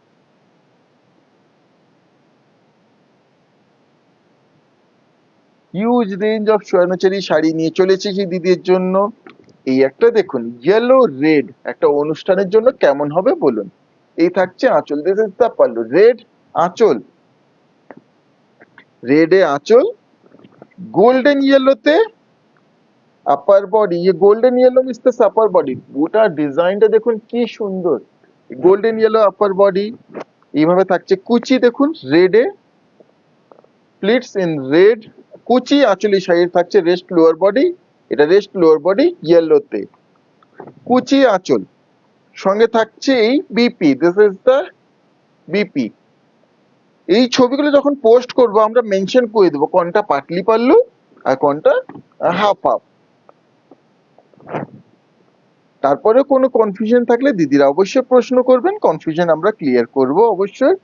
হিউজ রেঞ্জ অফ স্বর্ণচুরি শাড়ি নিয়ে চলেছে সেই দিদির জন্য। এই একটা দেখুন ইয়েলো রেড, একটা অনুষ্ঠানের জন্য কেমন হবে বলুন। এই থাকছে আঁচল, this is the pallu, red আঁচল, রেডে আঁচল, গোল্ডেন ইয়েলোতে আপার বডি, ये golden yellow means the upper body. গোটা ডিজাইনটা দেখুন কি সুন্দর, গোল্ডেন ইয়েলো আপার বডি। এইভাবে থাকছে কুচি দেখুন রেডে, প্লিটস ইন রেড কুচি। আঁচলি শাড়ির থাকছে রেস্ট লোয়ার বডি, এটা রেস্ট লোয়ার বডি ইয়েলোতে, কুচি আঁচল। সঙ্গে থাকছে এই BP, this is the BP. এই ছবিগুলো যখন পোস্ট করব আমরা মেনশন করে দেবো কোনটা পাটলি পাল্লু আর কোনটা হাফ। তারপরে কোনো কনফিউশন থাকলে দিদিরা অবশ্যই প্রশ্ন করবেন, কনফিউশন আমরা ক্লিয়ার করব অবশ্যই।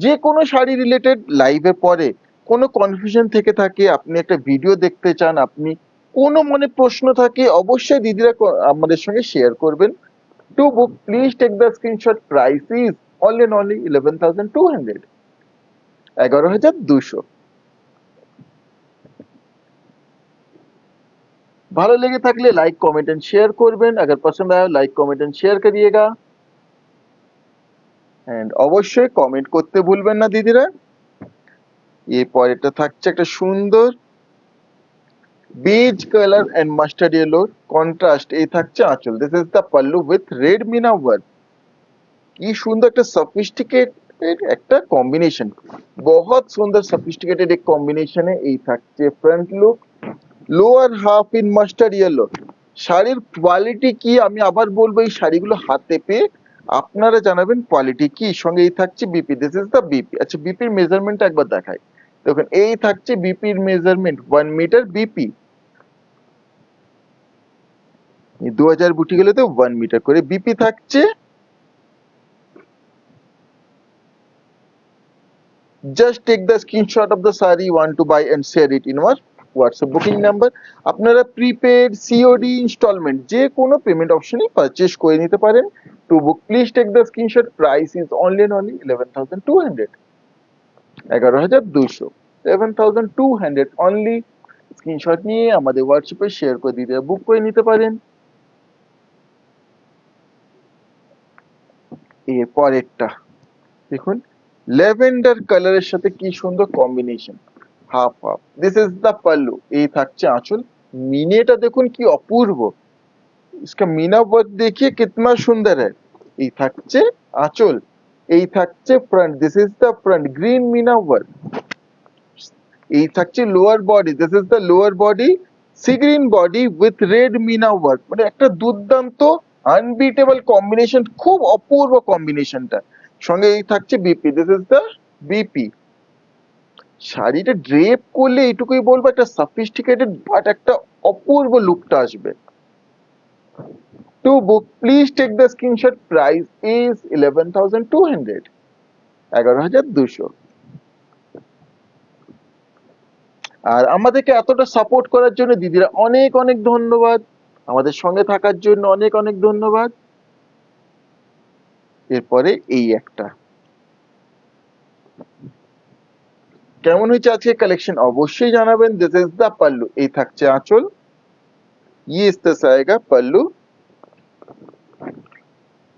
যে কোনো শাড়ি রিলেটেড লাইভে পরে কোনো কনফিউশন থেকে থাকে, আপনি একটা ভিডিও দেখতে চান, আপনি কোনো মনে প্রশ্ন থাকে, অবশ্যই দিদিরা আমাদের সঙ্গে শেয়ার করবেন। To book please take the screenshot, price is only and only 11,200, 11,200। ভালো লেগে থাকলে लाइक कमेंट एंड शेयर করবেন, अगर पसंद आया लाइक कमेंट एंड शेयर करिएगा। एंड অবশ্যই কমেন্ট করতে ভুলবেন না দিদিরা। এরপর এটা থাকছে একটা সুন্দর beige colour and mustard yellow contrast. এই থাকছে আঁচল, this is the pallu with red meena work. কি সুন্দর একটা সফিস্টিকেট এর একটা কম্বিনেশন, बहुत সুন্দর সফিস্টিকেটেড এক কম্বিনেশনে এই থাকছে front look, lower half in mustard yellow. শাড়ির কোয়ালিটি কি আমি আবার বলবো, এই শাড়িগুলো হাতে পেয়ে আপনারা জানাবেন কোয়ালিটি কি। সঙ্গে এই থাকছে BP, this is the BP. আচ্ছা বিপির মেজারমেন্ট একবার দেখাই, দেখুন এই থাকছে বিপির মেজারমেন্ট 1 মিটার বিপি। 2000 বুটি গেলে তো 1 মিটার করে বিপি থাকছে। Just take the screenshot of the saree you want to buy and share it in our WhatsApp booking number. আপনারা প্রিপেড, সিওডি, ইনস্টলমেন্ট যে কোনো পেমেন্ট অপশনই পারচেজ করে নিতে পারেন। To book please take the screenshot, price is only and only 11,200, 11,200, 11,200 only. Screenshot নিয়ে আমাদের হোয়াটসঅ্যাপে শেয়ার করে দিতে বুক করে নিতে পারেন। এর পরেরটা দেখুন, ল্যাভেন্ডার কালারের সাথে কি সুন্দর combination, half half. This is the pallu, এই থাকছে আঁচল। মিনেটা দেখুন কি অপূর্ব, इसका मीना वर्क देखिए कितना सुंदर है। এই থাকছে আঁচল, এই থাকছে front, this is the front, green meena work. এই থাকছে lower body, this is the lower body, sea green body with red meena work. মানে একটা দুর্দান্ত আনবিটেবল কম্বিনেশন, খুব অপূর্ব কম্বিনেশনটা। সঙ্গে এই থাকছে BP, this is the BP. শাড়িটা ড্রেপ করলে এইটুকুই বলবো, একটা সফিস্টিকেটেড বাট একটা অপূর্ব লুকটা আসবে। To book, please take the screenshot. Price is 11,200, 11,200। আর আমাদেরকে এতটা সাপোর্ট করার জন্য দিদিরা অনেক অনেক ধন্যবাদ, আমাদের সঙ্গে থাকার জন্য অনেক অনেক ধন্যবাদ। এরপরে এই একটা, কেমন হয়েছে আজকে কালেকশন অবশ্যই জানাবেন। দিস ইজ দ্য পাল্লু, এই থাকছে আঁচল, ये इस तरह से आएगा पल्लू।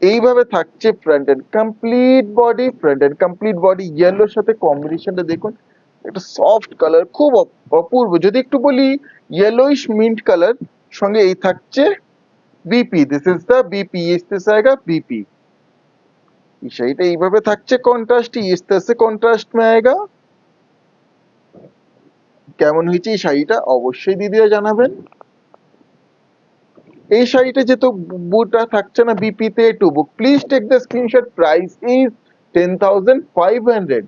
এইভাবে থাকছে front and complete body, front and complete body. ইয়েলোর সাথে কম্বিনেশনটা দেখুন, একটা সফট কালার, খুব অপূর্ব। যদি একটু বলি ইয়েলোইশ মিন্ট কালার। সঙ্গে এই থাকছে BP, this is the BP, इस तरह से आएगा बीपी। এই শাড়িটা এইভাবে থাকছে কন্ট্রাস্ট, इस तरह से কন্ট্রাস্ট में आएगा। কেমন হয়েছে এই শাড়িটা অবশ্যই দিদিরা জানাবেন। এই শাড়িটা যেহেতু বুটা থাকছে না বিপিতে, to book please take the screenshot, price is 10,500,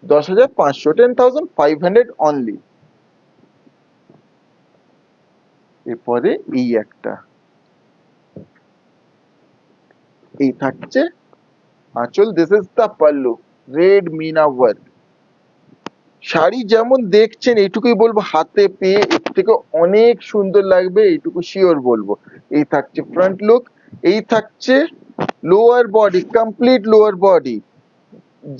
10,500, 10,500 only. এরপরে এই একটা, এই থাকছে আঁচল, this is the pallu, red meena work. শাড়ি যেমন দেখছেন এইটুকুই বলবো, হাতে পেয়ে এর থেকে অনেক সুন্দর লাগবে, এইটুকু শিওর বলবো। এই থাকছে ফ্রন্ট লুক, এই থাকছে lower body, complete lower body.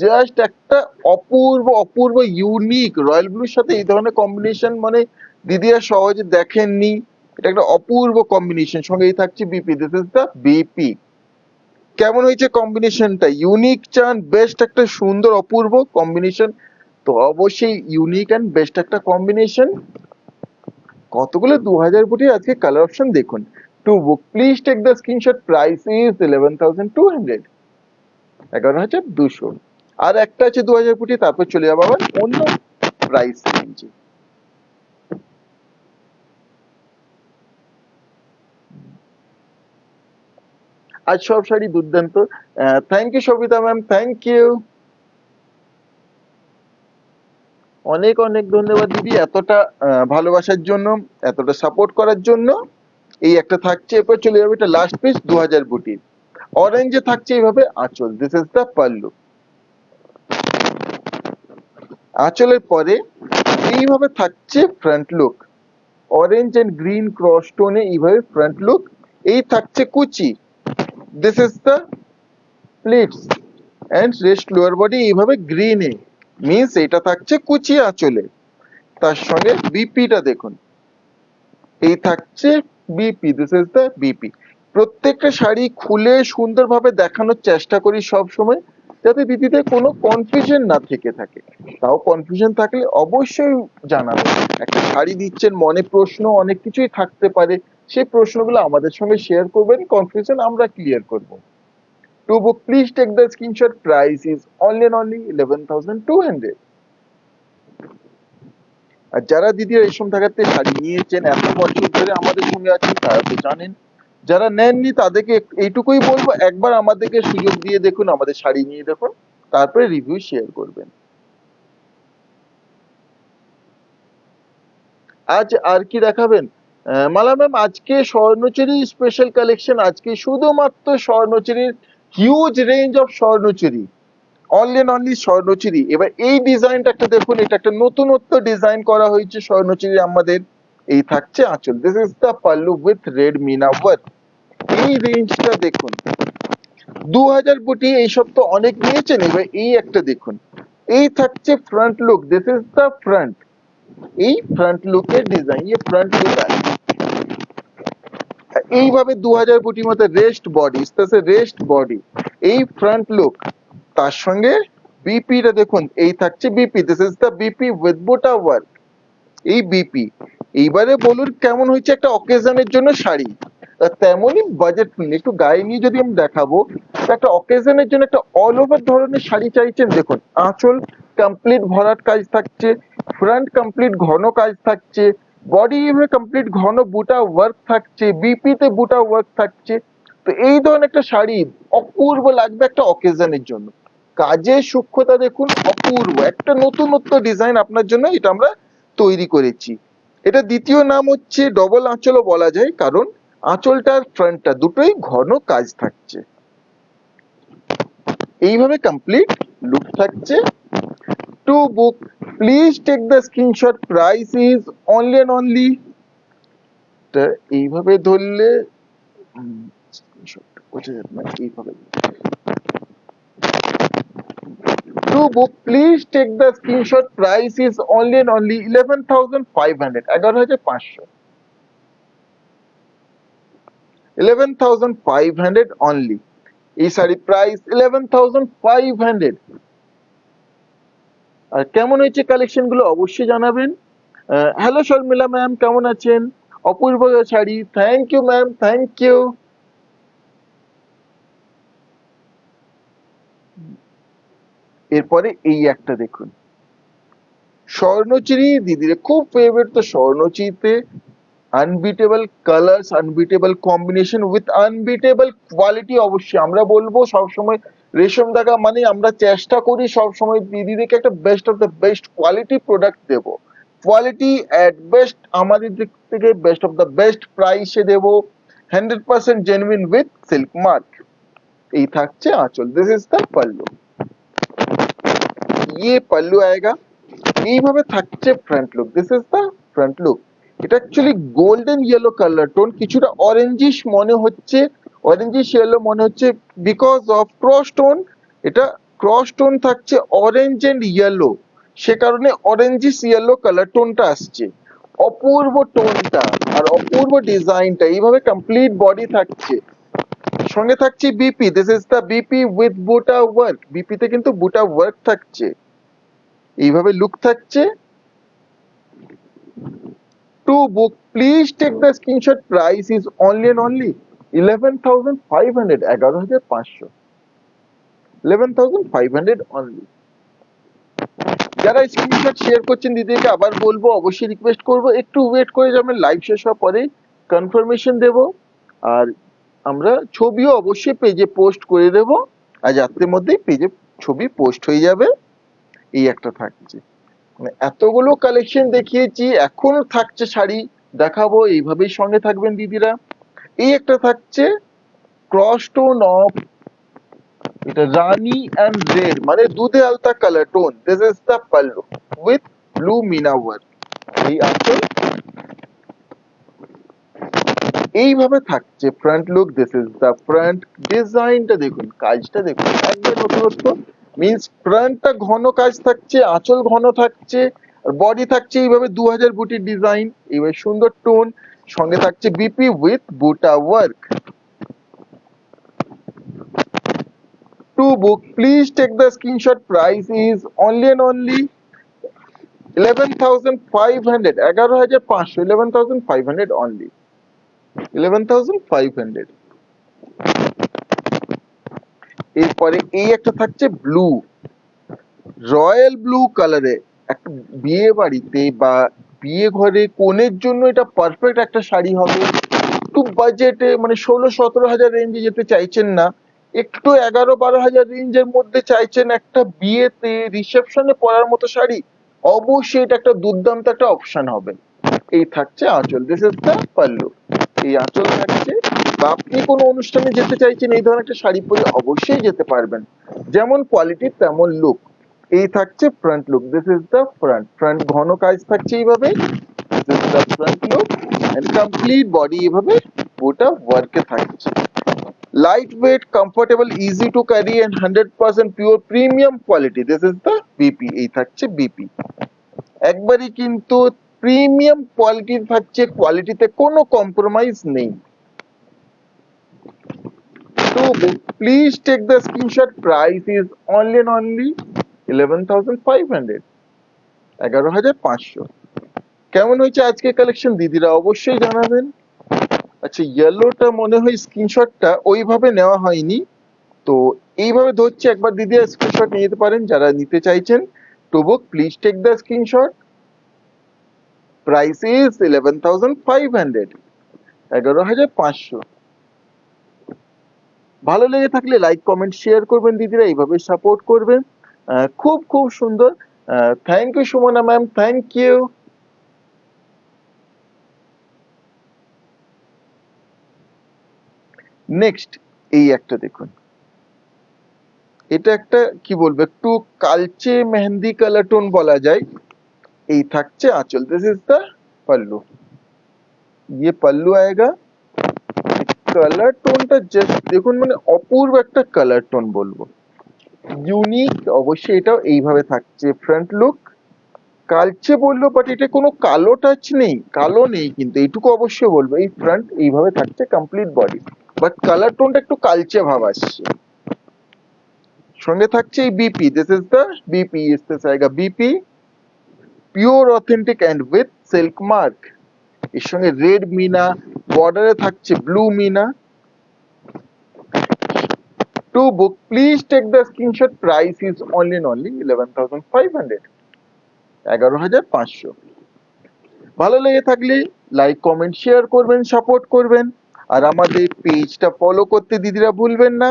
Just একটা অপূর্ব অপূর্ব ইউনিক, রয়্যাল ব্লুর সাথে এই ধরনের কম্বিনেশন মানে দিদিরা সহজে দেখেননি। এটা একটা অপূর্ব কম্বিনেশন। সঙ্গে এই থাকছে BP, this is the BP. কেমন হয়েছে কম্বিনেশনটা, ইউনিক চান, বেস্ট একটা সুন্দর অপূর্ব কম্বিনেশন, তো অবশ্যই ইউনিক অ্যান্ড বেস্ট একটা কম্বিনেশন। কতগুলো 2000 বুটির আজকে কালার অপশন দেখুন। To book please take the screenshot, price is 11,200, 11,200। আর একটা আছে 2000 বুটি, তারপর চলে যাবো আবার অন্য প্রাইস রেঞ্জে। আজ সব শাড়ি দুর্দান্ত। Thank you Sabita ma'am, thank you, অনেক অনেক ধন্যবাদ দিদি এতটা ভালোবাসার জন্য, এতটা সাপোর্ট করার জন্য। এই একটা থাকছে, এরপর চলে যাবে এটা লাস্ট পিস 2000 বুটির। অরেঞ্জে থাকছে এইভাবে আঁচল, দিস ইজ দ্য পাল্লু। আঁচলের পরে এইভাবে থাকছে front look, orange and green cross টোনে এইভাবে ফ্রন্ট লুক। এই থাকছে কুচি, this is the pleats and rest lower body এইভাবে গ্রিনে, মিন্স এটা থাকছে কুচি আঁচলে। তার সঙ্গে বিপিটা দেখুন, এই থাকছে BP, this is the BP. প্রত্যেকটা শাড়ি খুলে সুন্দরভাবে দেখানোর চেষ্টা করি সব সময়, যাতে দিদিদের কোনো কনফিউশন না থেকে থাকে। তাও কনফিউশন থাকলে অবশ্যই জানাবেন। একটা শাড়ি দিচ্ছেন, মনে প্রশ্ন অনেক কিছুই থাকতে পারে, সেই প্রশ্নগুলো আমাদের সঙ্গে শেয়ার করবেন, কনফিউশন আমরা ক্লিয়ার করব। To book, please take the screenshot. Price is only 11,200. আর যারা দিদিরা রেশম ধাগাতে শাড়ি নিয়েছেন এত বছর ধরে আমাদের সঙ্গে আছেন তারা তো জানেন, যারা নেননি তাদেরকে এইটুকুই বলবো একবার আমাদেরকে সুযোগ দিয়ে দেখুন, আমাদের শাড়ি নিয়ে দেখুন, তারপরে রিভিউ শেয়ার করবেন। আজ আর কি দেখাবেন? মালা ম্যাম আজকে স্বর্ণচুরি স্পেশাল কালেকশন, আজকে শুধুমাত্র স্বর্ণচুরির huge range of Swarnachari, only Swarnachari. এবার এই ডিজাইনটা একটা দেখুন, এটা একটা নতুনত্ব ডিজাইন করা হয়েছে স্বর্ণচুরি আমাদের। এই থাকছে আঁচল, this is the pallu with red meena work. এই রেঞ্জটা দেখুন, 2000 বুটি এইসব তো অনেক নিয়েছেন, এবার এই একটা দেখুন। এই থাকছে front look, this is the front. এই ফ্রন্ট লুকের ডিজাইন, এই ফ্রন্ট লুক আছে এইভাবে 2000 বুটির মধ্যে রেস্ট বডি, রেস্ট বডি, এই ফ্রন্ট লুক। তার সঙ্গে বিপিটা দেখুন, এই থাকছে BP, this is the BP with buta work. এই বিপি এইবারে বলুন কেমন হয়েছে একটা অকেশনের জন্য শাড়ি, তেমনই বাজেট ফ্রেন্ডলি। একটু গায়ে নিয়ে যদি আমি দেখাবো, একটা অকেশনের জন্য একটা অল ওভার ধরনের শাড়ি চাইছেন, দেখুন আঁচল কমপ্লিট ভরাট কাজ থাকছে, ফ্রন্ট কমপ্লিট ঘন কাজ থাকছে, বডি কমপ্লিট ঘন বুটা ওয়ার্ক থাকছে, বিপিতে বুটা ওয়ার্ক থাকছে। তো এই ধরনের একটা শাড়ি অপূর্ব লাগবে একটা অকেশনের জন্য। কাজের সূক্ষ্মতা দেখুন, অপূর্ব একটা নতুনত্ব ডিজাইন আপনার জন্য এটা আমরা তৈরি করেছি। এটা দ্বিতীয় নাম হচ্ছে ডবল আঁচলও বলা যায়, কারণ আঁচলটার ফ্রন্টটা দুটোই ঘন কাজ থাকছে। এইভাবে কমপ্লিট লুক থাকছে। To book please take the screenshot, price is only এইভাবে ধরলে বোঝা যাবে না, এইভাবে। To book, please take the screenshot. Price is only 11,500. 11,500. 11,500 only. এই শাড়ি প্রাইস 11,500। আর কেমন হয়েছে কালেকশন গুলো অবশ্যই জানাবেন। হ্যালো শর্মিলা ম্যাম, কেমন আছেন? অপূর্ব শাড়ি, thank you ma'am, thank you. এরপরে এই একটা দেখুন, স্বর্ণচুরি দিদির খুব ফেভারিট। তো স্বর্ণচুরিতে unbeatable colours, unbeatable combination with unbeatable quality. অবশ্যই আমরা বলবো সবসময় রেশম ধাগা মানে আমরা চেষ্টা করি সবসময় দিদিদেরকে একটা best of the best quality product দেব, কোয়ালিটি অ্যাট বেস্ট আমাদের দিক থেকে বেস্ট অফ দ্য বেস্ট প্রাইসে দেব, 100% জেনুইন উইথ সিল্ক মার্ক। এই থাকছে আঁচল, দিস ইজ দ্য পাল্লু, ये पल्लू आएगा। এইভাবে থাকছে front look, this is the front look. এটা actually golden yellow colour tone, কিছুটা অরেঞ্জিশ মনে হচ্ছে, অরেঞ্জিশ ইয়েলো মনে হচ্ছে বিকজ অফ ক্রস টোন। এটা ক্রস টোন থাকছে অরেঞ্জ এন্ড ইয়েলো, সে কারণে অরেঞ্জিশ ইয়েলো কালার টোনটা আসছে। অপূর্ব টোনটা আর অপূর্ব ডিজাইনটা, এইভাবে কমপ্লিট বডি থাকছে, সঙ্গে থাকছে BP, this is the BP with buta work. বিপিতে কিন্তু বুটা ওয়ার্ক থাকছে, এইভাবে লুক থাকছে। To book please take the screenshot, price is only 11,500। 11,500, 11,500 only. যারা স্ক্রিনশট শেয়ার করছেন দিদিকে আবার বলবো, অবশ্যই রিকোয়েস্ট করবো একটু ওয়েট করে যাবেন, লাইভ শেষ হওয়ার পরে কনফার্মেশন দেব। আর আমরা ছবিও অবশ্যই পেজে পোস্ট করে দেব, আজ রাত্রের মধ্যেই পেজে ছবি পোস্ট হয়ে যাবে। এই একটা থাকছে, মানে এতগুলো কালেকশন দেখিয়েছি, এখনো থাকছে শাড়ি দেখাবো, এইভাবেই সঙ্গে থাকবেন দিদিরা। এই একটা থাকছে ক্রস টোন অফ, এটা রানি এন্ড রেড মানে দুধে আলতা colour tone, this is the pallu with blue meena work. এই আছে, এইভাবে থাকছে front look, this is the front. ডিজাইনটা দেখুন, কাজটা দেখুন, একবার নতুনত্ব, মিন্স ফ্রন্টটা ঘন কাজ থাকছে, আঁচল ঘন থাকছে, আর বডি থাকছে এইভাবে 2000 বুটির ডিজাইন, এইভাবে সুন্দর টোন, সঙ্গে থাকছে BP with buta work. To book please take the screenshot, price is only 11,500। 11,500, 11,500 only, 11,500। এরপরে এই একটা থাকছে ব্লু, রয়্যাল ব্লু কালারে। একটা বিয়ে বাড়িতে বা বিয়ে ঘরে কনের জন্য এটা পারফেক্ট একটা শাড়ি হবে। একটু বাজেটে মানে 16-17 হাজার রেঞ্জে যেতে চাইছেন না, একটু 11-12 হাজার রেঞ্জের মধ্যে চাইছেন একটা বিয়েতে রিসেপশনে পরার মতো শাড়ি, অবশ্যই এটা একটা দুর্দান্ত একটা অপশন হবে। এই থাকছে আঁচল, দিস ইজ দ্য পাল্লু। এই আঁচল থাকছে, বা আপনি কোনো অনুষ্ঠানে যেতে চাইছেন এই ধরনের একটা শাড়ি পরে অবশ্যই যেতে পারবেন, যেমন কোয়ালিটি তেমন লুক। এই থাকছে front look, this is the front. Front ঘন কাজ থাকছে এইভাবে, this is the front look, and complete body এভাবে গোটা ওয়ার্কে থাকছে। Light weight, comfortable, easy to carry and 100% pure premium quality, this is the BP. এই থাকছে বিপি, একবারই কিন্তু প্রিমিয়াম কোয়ালিটির থাকছে, কোয়ালিটিতে কোনো কম্প্রোমাইজ নেই। তো please take the screenshot, price is only 11,500, 11,500। কেমন হয়েছে আজকে কালেকশন দিদিরা অবশ্যই জানাবেন। আচ্ছা, ইয়েলোটা মনে হয় স্ক্রিনশটটা ওইভাবে নেওয়া হয়নি, তো এইভাবে ধরছি, একবার দিদিরা স্ক্রিনশট নিয়ে যেতে পারেন যারা নিতে চাইছেন। তবু please take the screenshot, price is 11,500, 11,500। ভালো লেগে থাকলে লাইক কমেন্ট শেয়ার করবেন দিদিরা, এইভাবে সাপোর্ট করবেন। খুব খুব সুন্দর। Thank you Sumana ma'am, thank you. Next এই একটা দেখুন, এটা একটা কি বলবো, একটু কালচে মেহেন্দি কালার টোন বলা যায়। এই থাকছে আঁচল, দিস ইজ দ্য पल्लू। ये पल्लू आएगा। কালার টোনটা জাস্ট দেখুন, মানে অপূর্ব একটা কালার টোন বলবো, ইউনিক। অবশ্যই এটাও এইভাবে থাকছে ফ্রন্ট লুক। কালচে বললো, বাট এটা কোনো কালো টাচ নেই, কালো নেই, কিন্তু এইটুকু অবশ্যই বলবো, এই ফ্রন্ট এইভাবে থাকছে কমপ্লিট বডি, বাট কালার টোনটা একটু কালচে ভাব আসছে। সঙ্গে থাকছে এই BP, this is the BP. इससे आएगा BP, pure authentic and with silk mark. এর সঙ্গে রেড মিনা, বর্ডারে থাকছে blue meena. To book please take the screenshot, price is only 11,500, 11,500। ভালো লেগে থাকলে লাইক কমেন্ট শেয়ার করবেন, সাপোর্ট করবেন, আর আমাদের পেজটা ফলো করতে দিদিরা ভুলবেন না।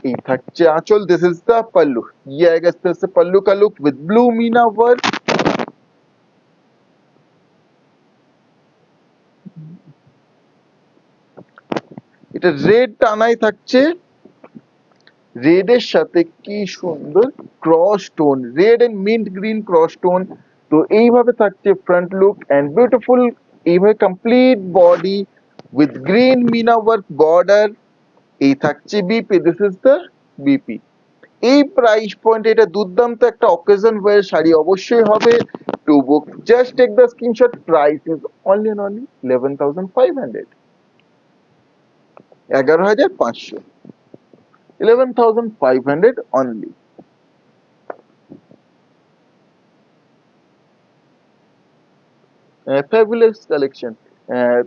এই থাকছে আঁচল, দিস ইজ দ্য पल्लू। ये आएगा इस तरह से पल्लू का look with blue meena work. এটা রেড টানাই থাকছে, রেড এর সাথে কি সুন্দর cross tone, red and mint green cross tone. তো এইভাবে থাকছে ফ্রন্ট লুক এন্ড বিউটিফুল, এইভাবে complete body with green meena work border. এই থাকছে BP, this is the BP. এই প্রাইস পয়েন্ট এটা দুর্দান্ত একটা অকেশন ওয়্যার শাড়ি অবশ্যই হবে। To book just take the screenshot, price is only 11,500, 11,500, 11,500 only. Fabulous collection.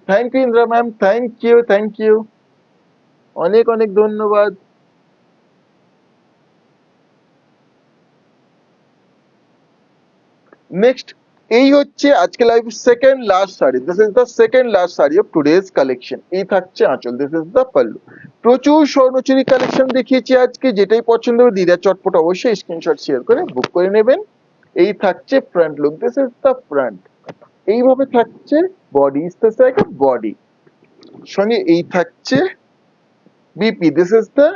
Thank you Indra ma'am, thank you, thank you, অনেক অনেক ধন্যবাদ। নেক্সট এই হচ্ছে আজকে live second last sari, this is the second last sari of today's collection. এই থাকছে আঁচল, this is the pallu. প্রচুর স্বর্ণচুরি কালেকশন দেখিয়েছি আজকে, যেটাই পছন্দ হবে দিদা চটপট অবশ্যই স্ক্রিনশট শেয়ার করে বুক করে নেবেন। এই থাকছে front look, this is the front. এইভাবে থাকছে বডি, ইজ দ্য বডি। সঙ্গে এই থাকছে BP, this is the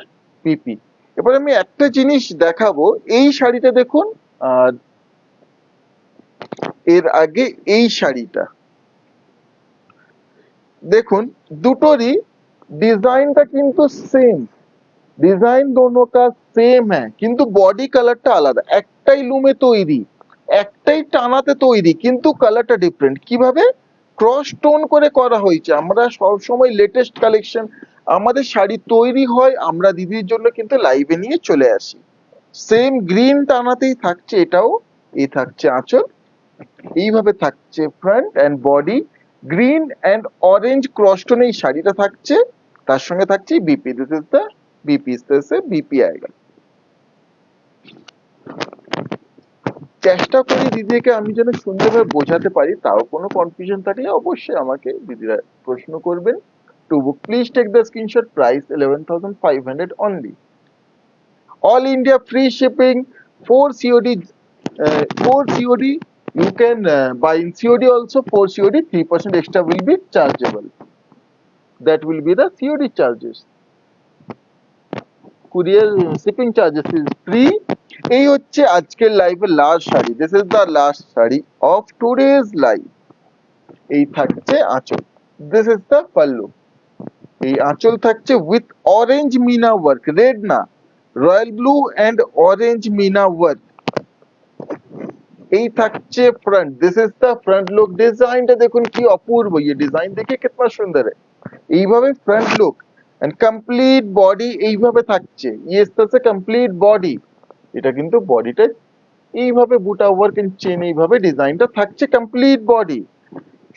BP. এবার আমি একটা জিনিস দেখাবো, এই শাড়িটা দেখুন, আর এর আগে এই শাড়িটা দেখুন, দুটোরই ডিজাইনটা কিন্তু সেম, ডিজাইন दोनों का সেম হ্যাঁ, কিন্তু বডি কালারটা আলাদা। একটাই লুমে তৈরি, একটাই টানাতে তৈরি, কিন্তু কালারটা ডিফারেন্ট। কিভাবে? ক্রস টোন করে করা হয়েছে। আমরা সবসময় লেটেস্ট কালেকশন আমাদের শাড়ি তৈরি হয়, আমরা দিদির জন্য কিন্তু লাইভে নিয়ে চলে আসি। সেম গ্রিন টানাতেই থাকছে এটাও। এই থাকছে আঁচল, এইভাবে থাকছে front and body, green and orange cross টোনে এই শাড়িটা থাকছে, তার সঙ্গে থাকছে BP, this is the BP इस तरह से बीपी आएगा। চেষ্টা করি দিদিকে আমি যেন সুন্দরভাবে বোঝাতে পারি, তাও কোনো কনফিউশন থাকলে অবশ্যই আমাকে দিদিরা প্রশ্ন করবেন। To book please take the screenshot, price 11,500 only, all India free shipping, 4 COD, 4 COD you can buy in COD also, 4 COD 3% extra will be chargeable, that will be the COD charges, courier shipping charges is free। এই হচ্ছে আজকের লাইভের last sari, this is the last sari of today's live. এই থাকছে আঁচল, this is the pallu. এই আঁচল থাকছে with orange meena work, red না, royal blue and orange meena work. এই থাকছে front, this is the front look. ডিজাইনটা দেখুন কি অপূর্ব, ये ডিজাইন देखिए कितना सुंदर है। এইভাবে front look and complete body এইভাবে থাকছে, ये इस तरह से কমপ্লিট বডি। এটা কিন্তু বডিটা এইভাবে বুটা ওয়ার্ক এন্ড চেন এইভাবে ডিজাইনটা থাকছে কমপ্লিট বডি।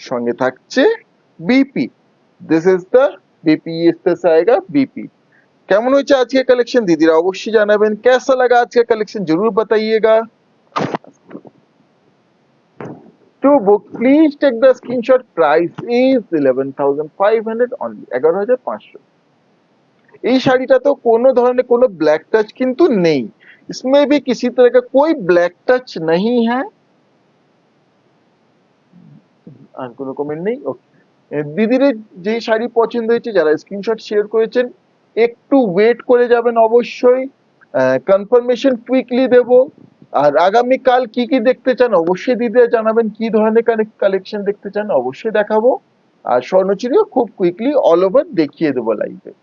সঙ্গে থাকছে BP, this is the BP, इस तरह से आएगा बीपी। কেমন হয়েছে আজকে কালেকশন দিদিরা অবশ্যই জানাবেন, कैसा लगा आज का कलेक्शन जरूर बताइएगा। To book please take the screenshot, price is 11,500 only, 11,500। এই শাড়িটা তো কোনো ধরনের কোনো ব্ল্যাক টাচ কিন্তু নেই, इसमें भी किसी तरह का कोई ब्लैक टच नहीं है। আর কোনো কমেন্ট নেই, ওকে। দিদির যে শাড়ি পছন্দ হয়েছে, যারা স্ক্রিনশট শেয়ার করেছেন একটু ওয়েট করে যাবেন অবশ্যই, কনফার্মেশন কুইকলি দেব। আর আগামী কাল কি কি দেখতে চান অবশ্যই দিদিরা জানাবেন, কি ধরনের কালেকশন দেখতে চান অবশ্যই দেখাবো। আর স্বর্ণচুরিও খুব কুইকলি অল ওভার দেখিয়ে দেবো লাইভে।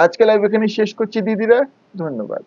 আজকে লাইভ এখানে শেষ করছি দিদিরা, ধন্যবাদ।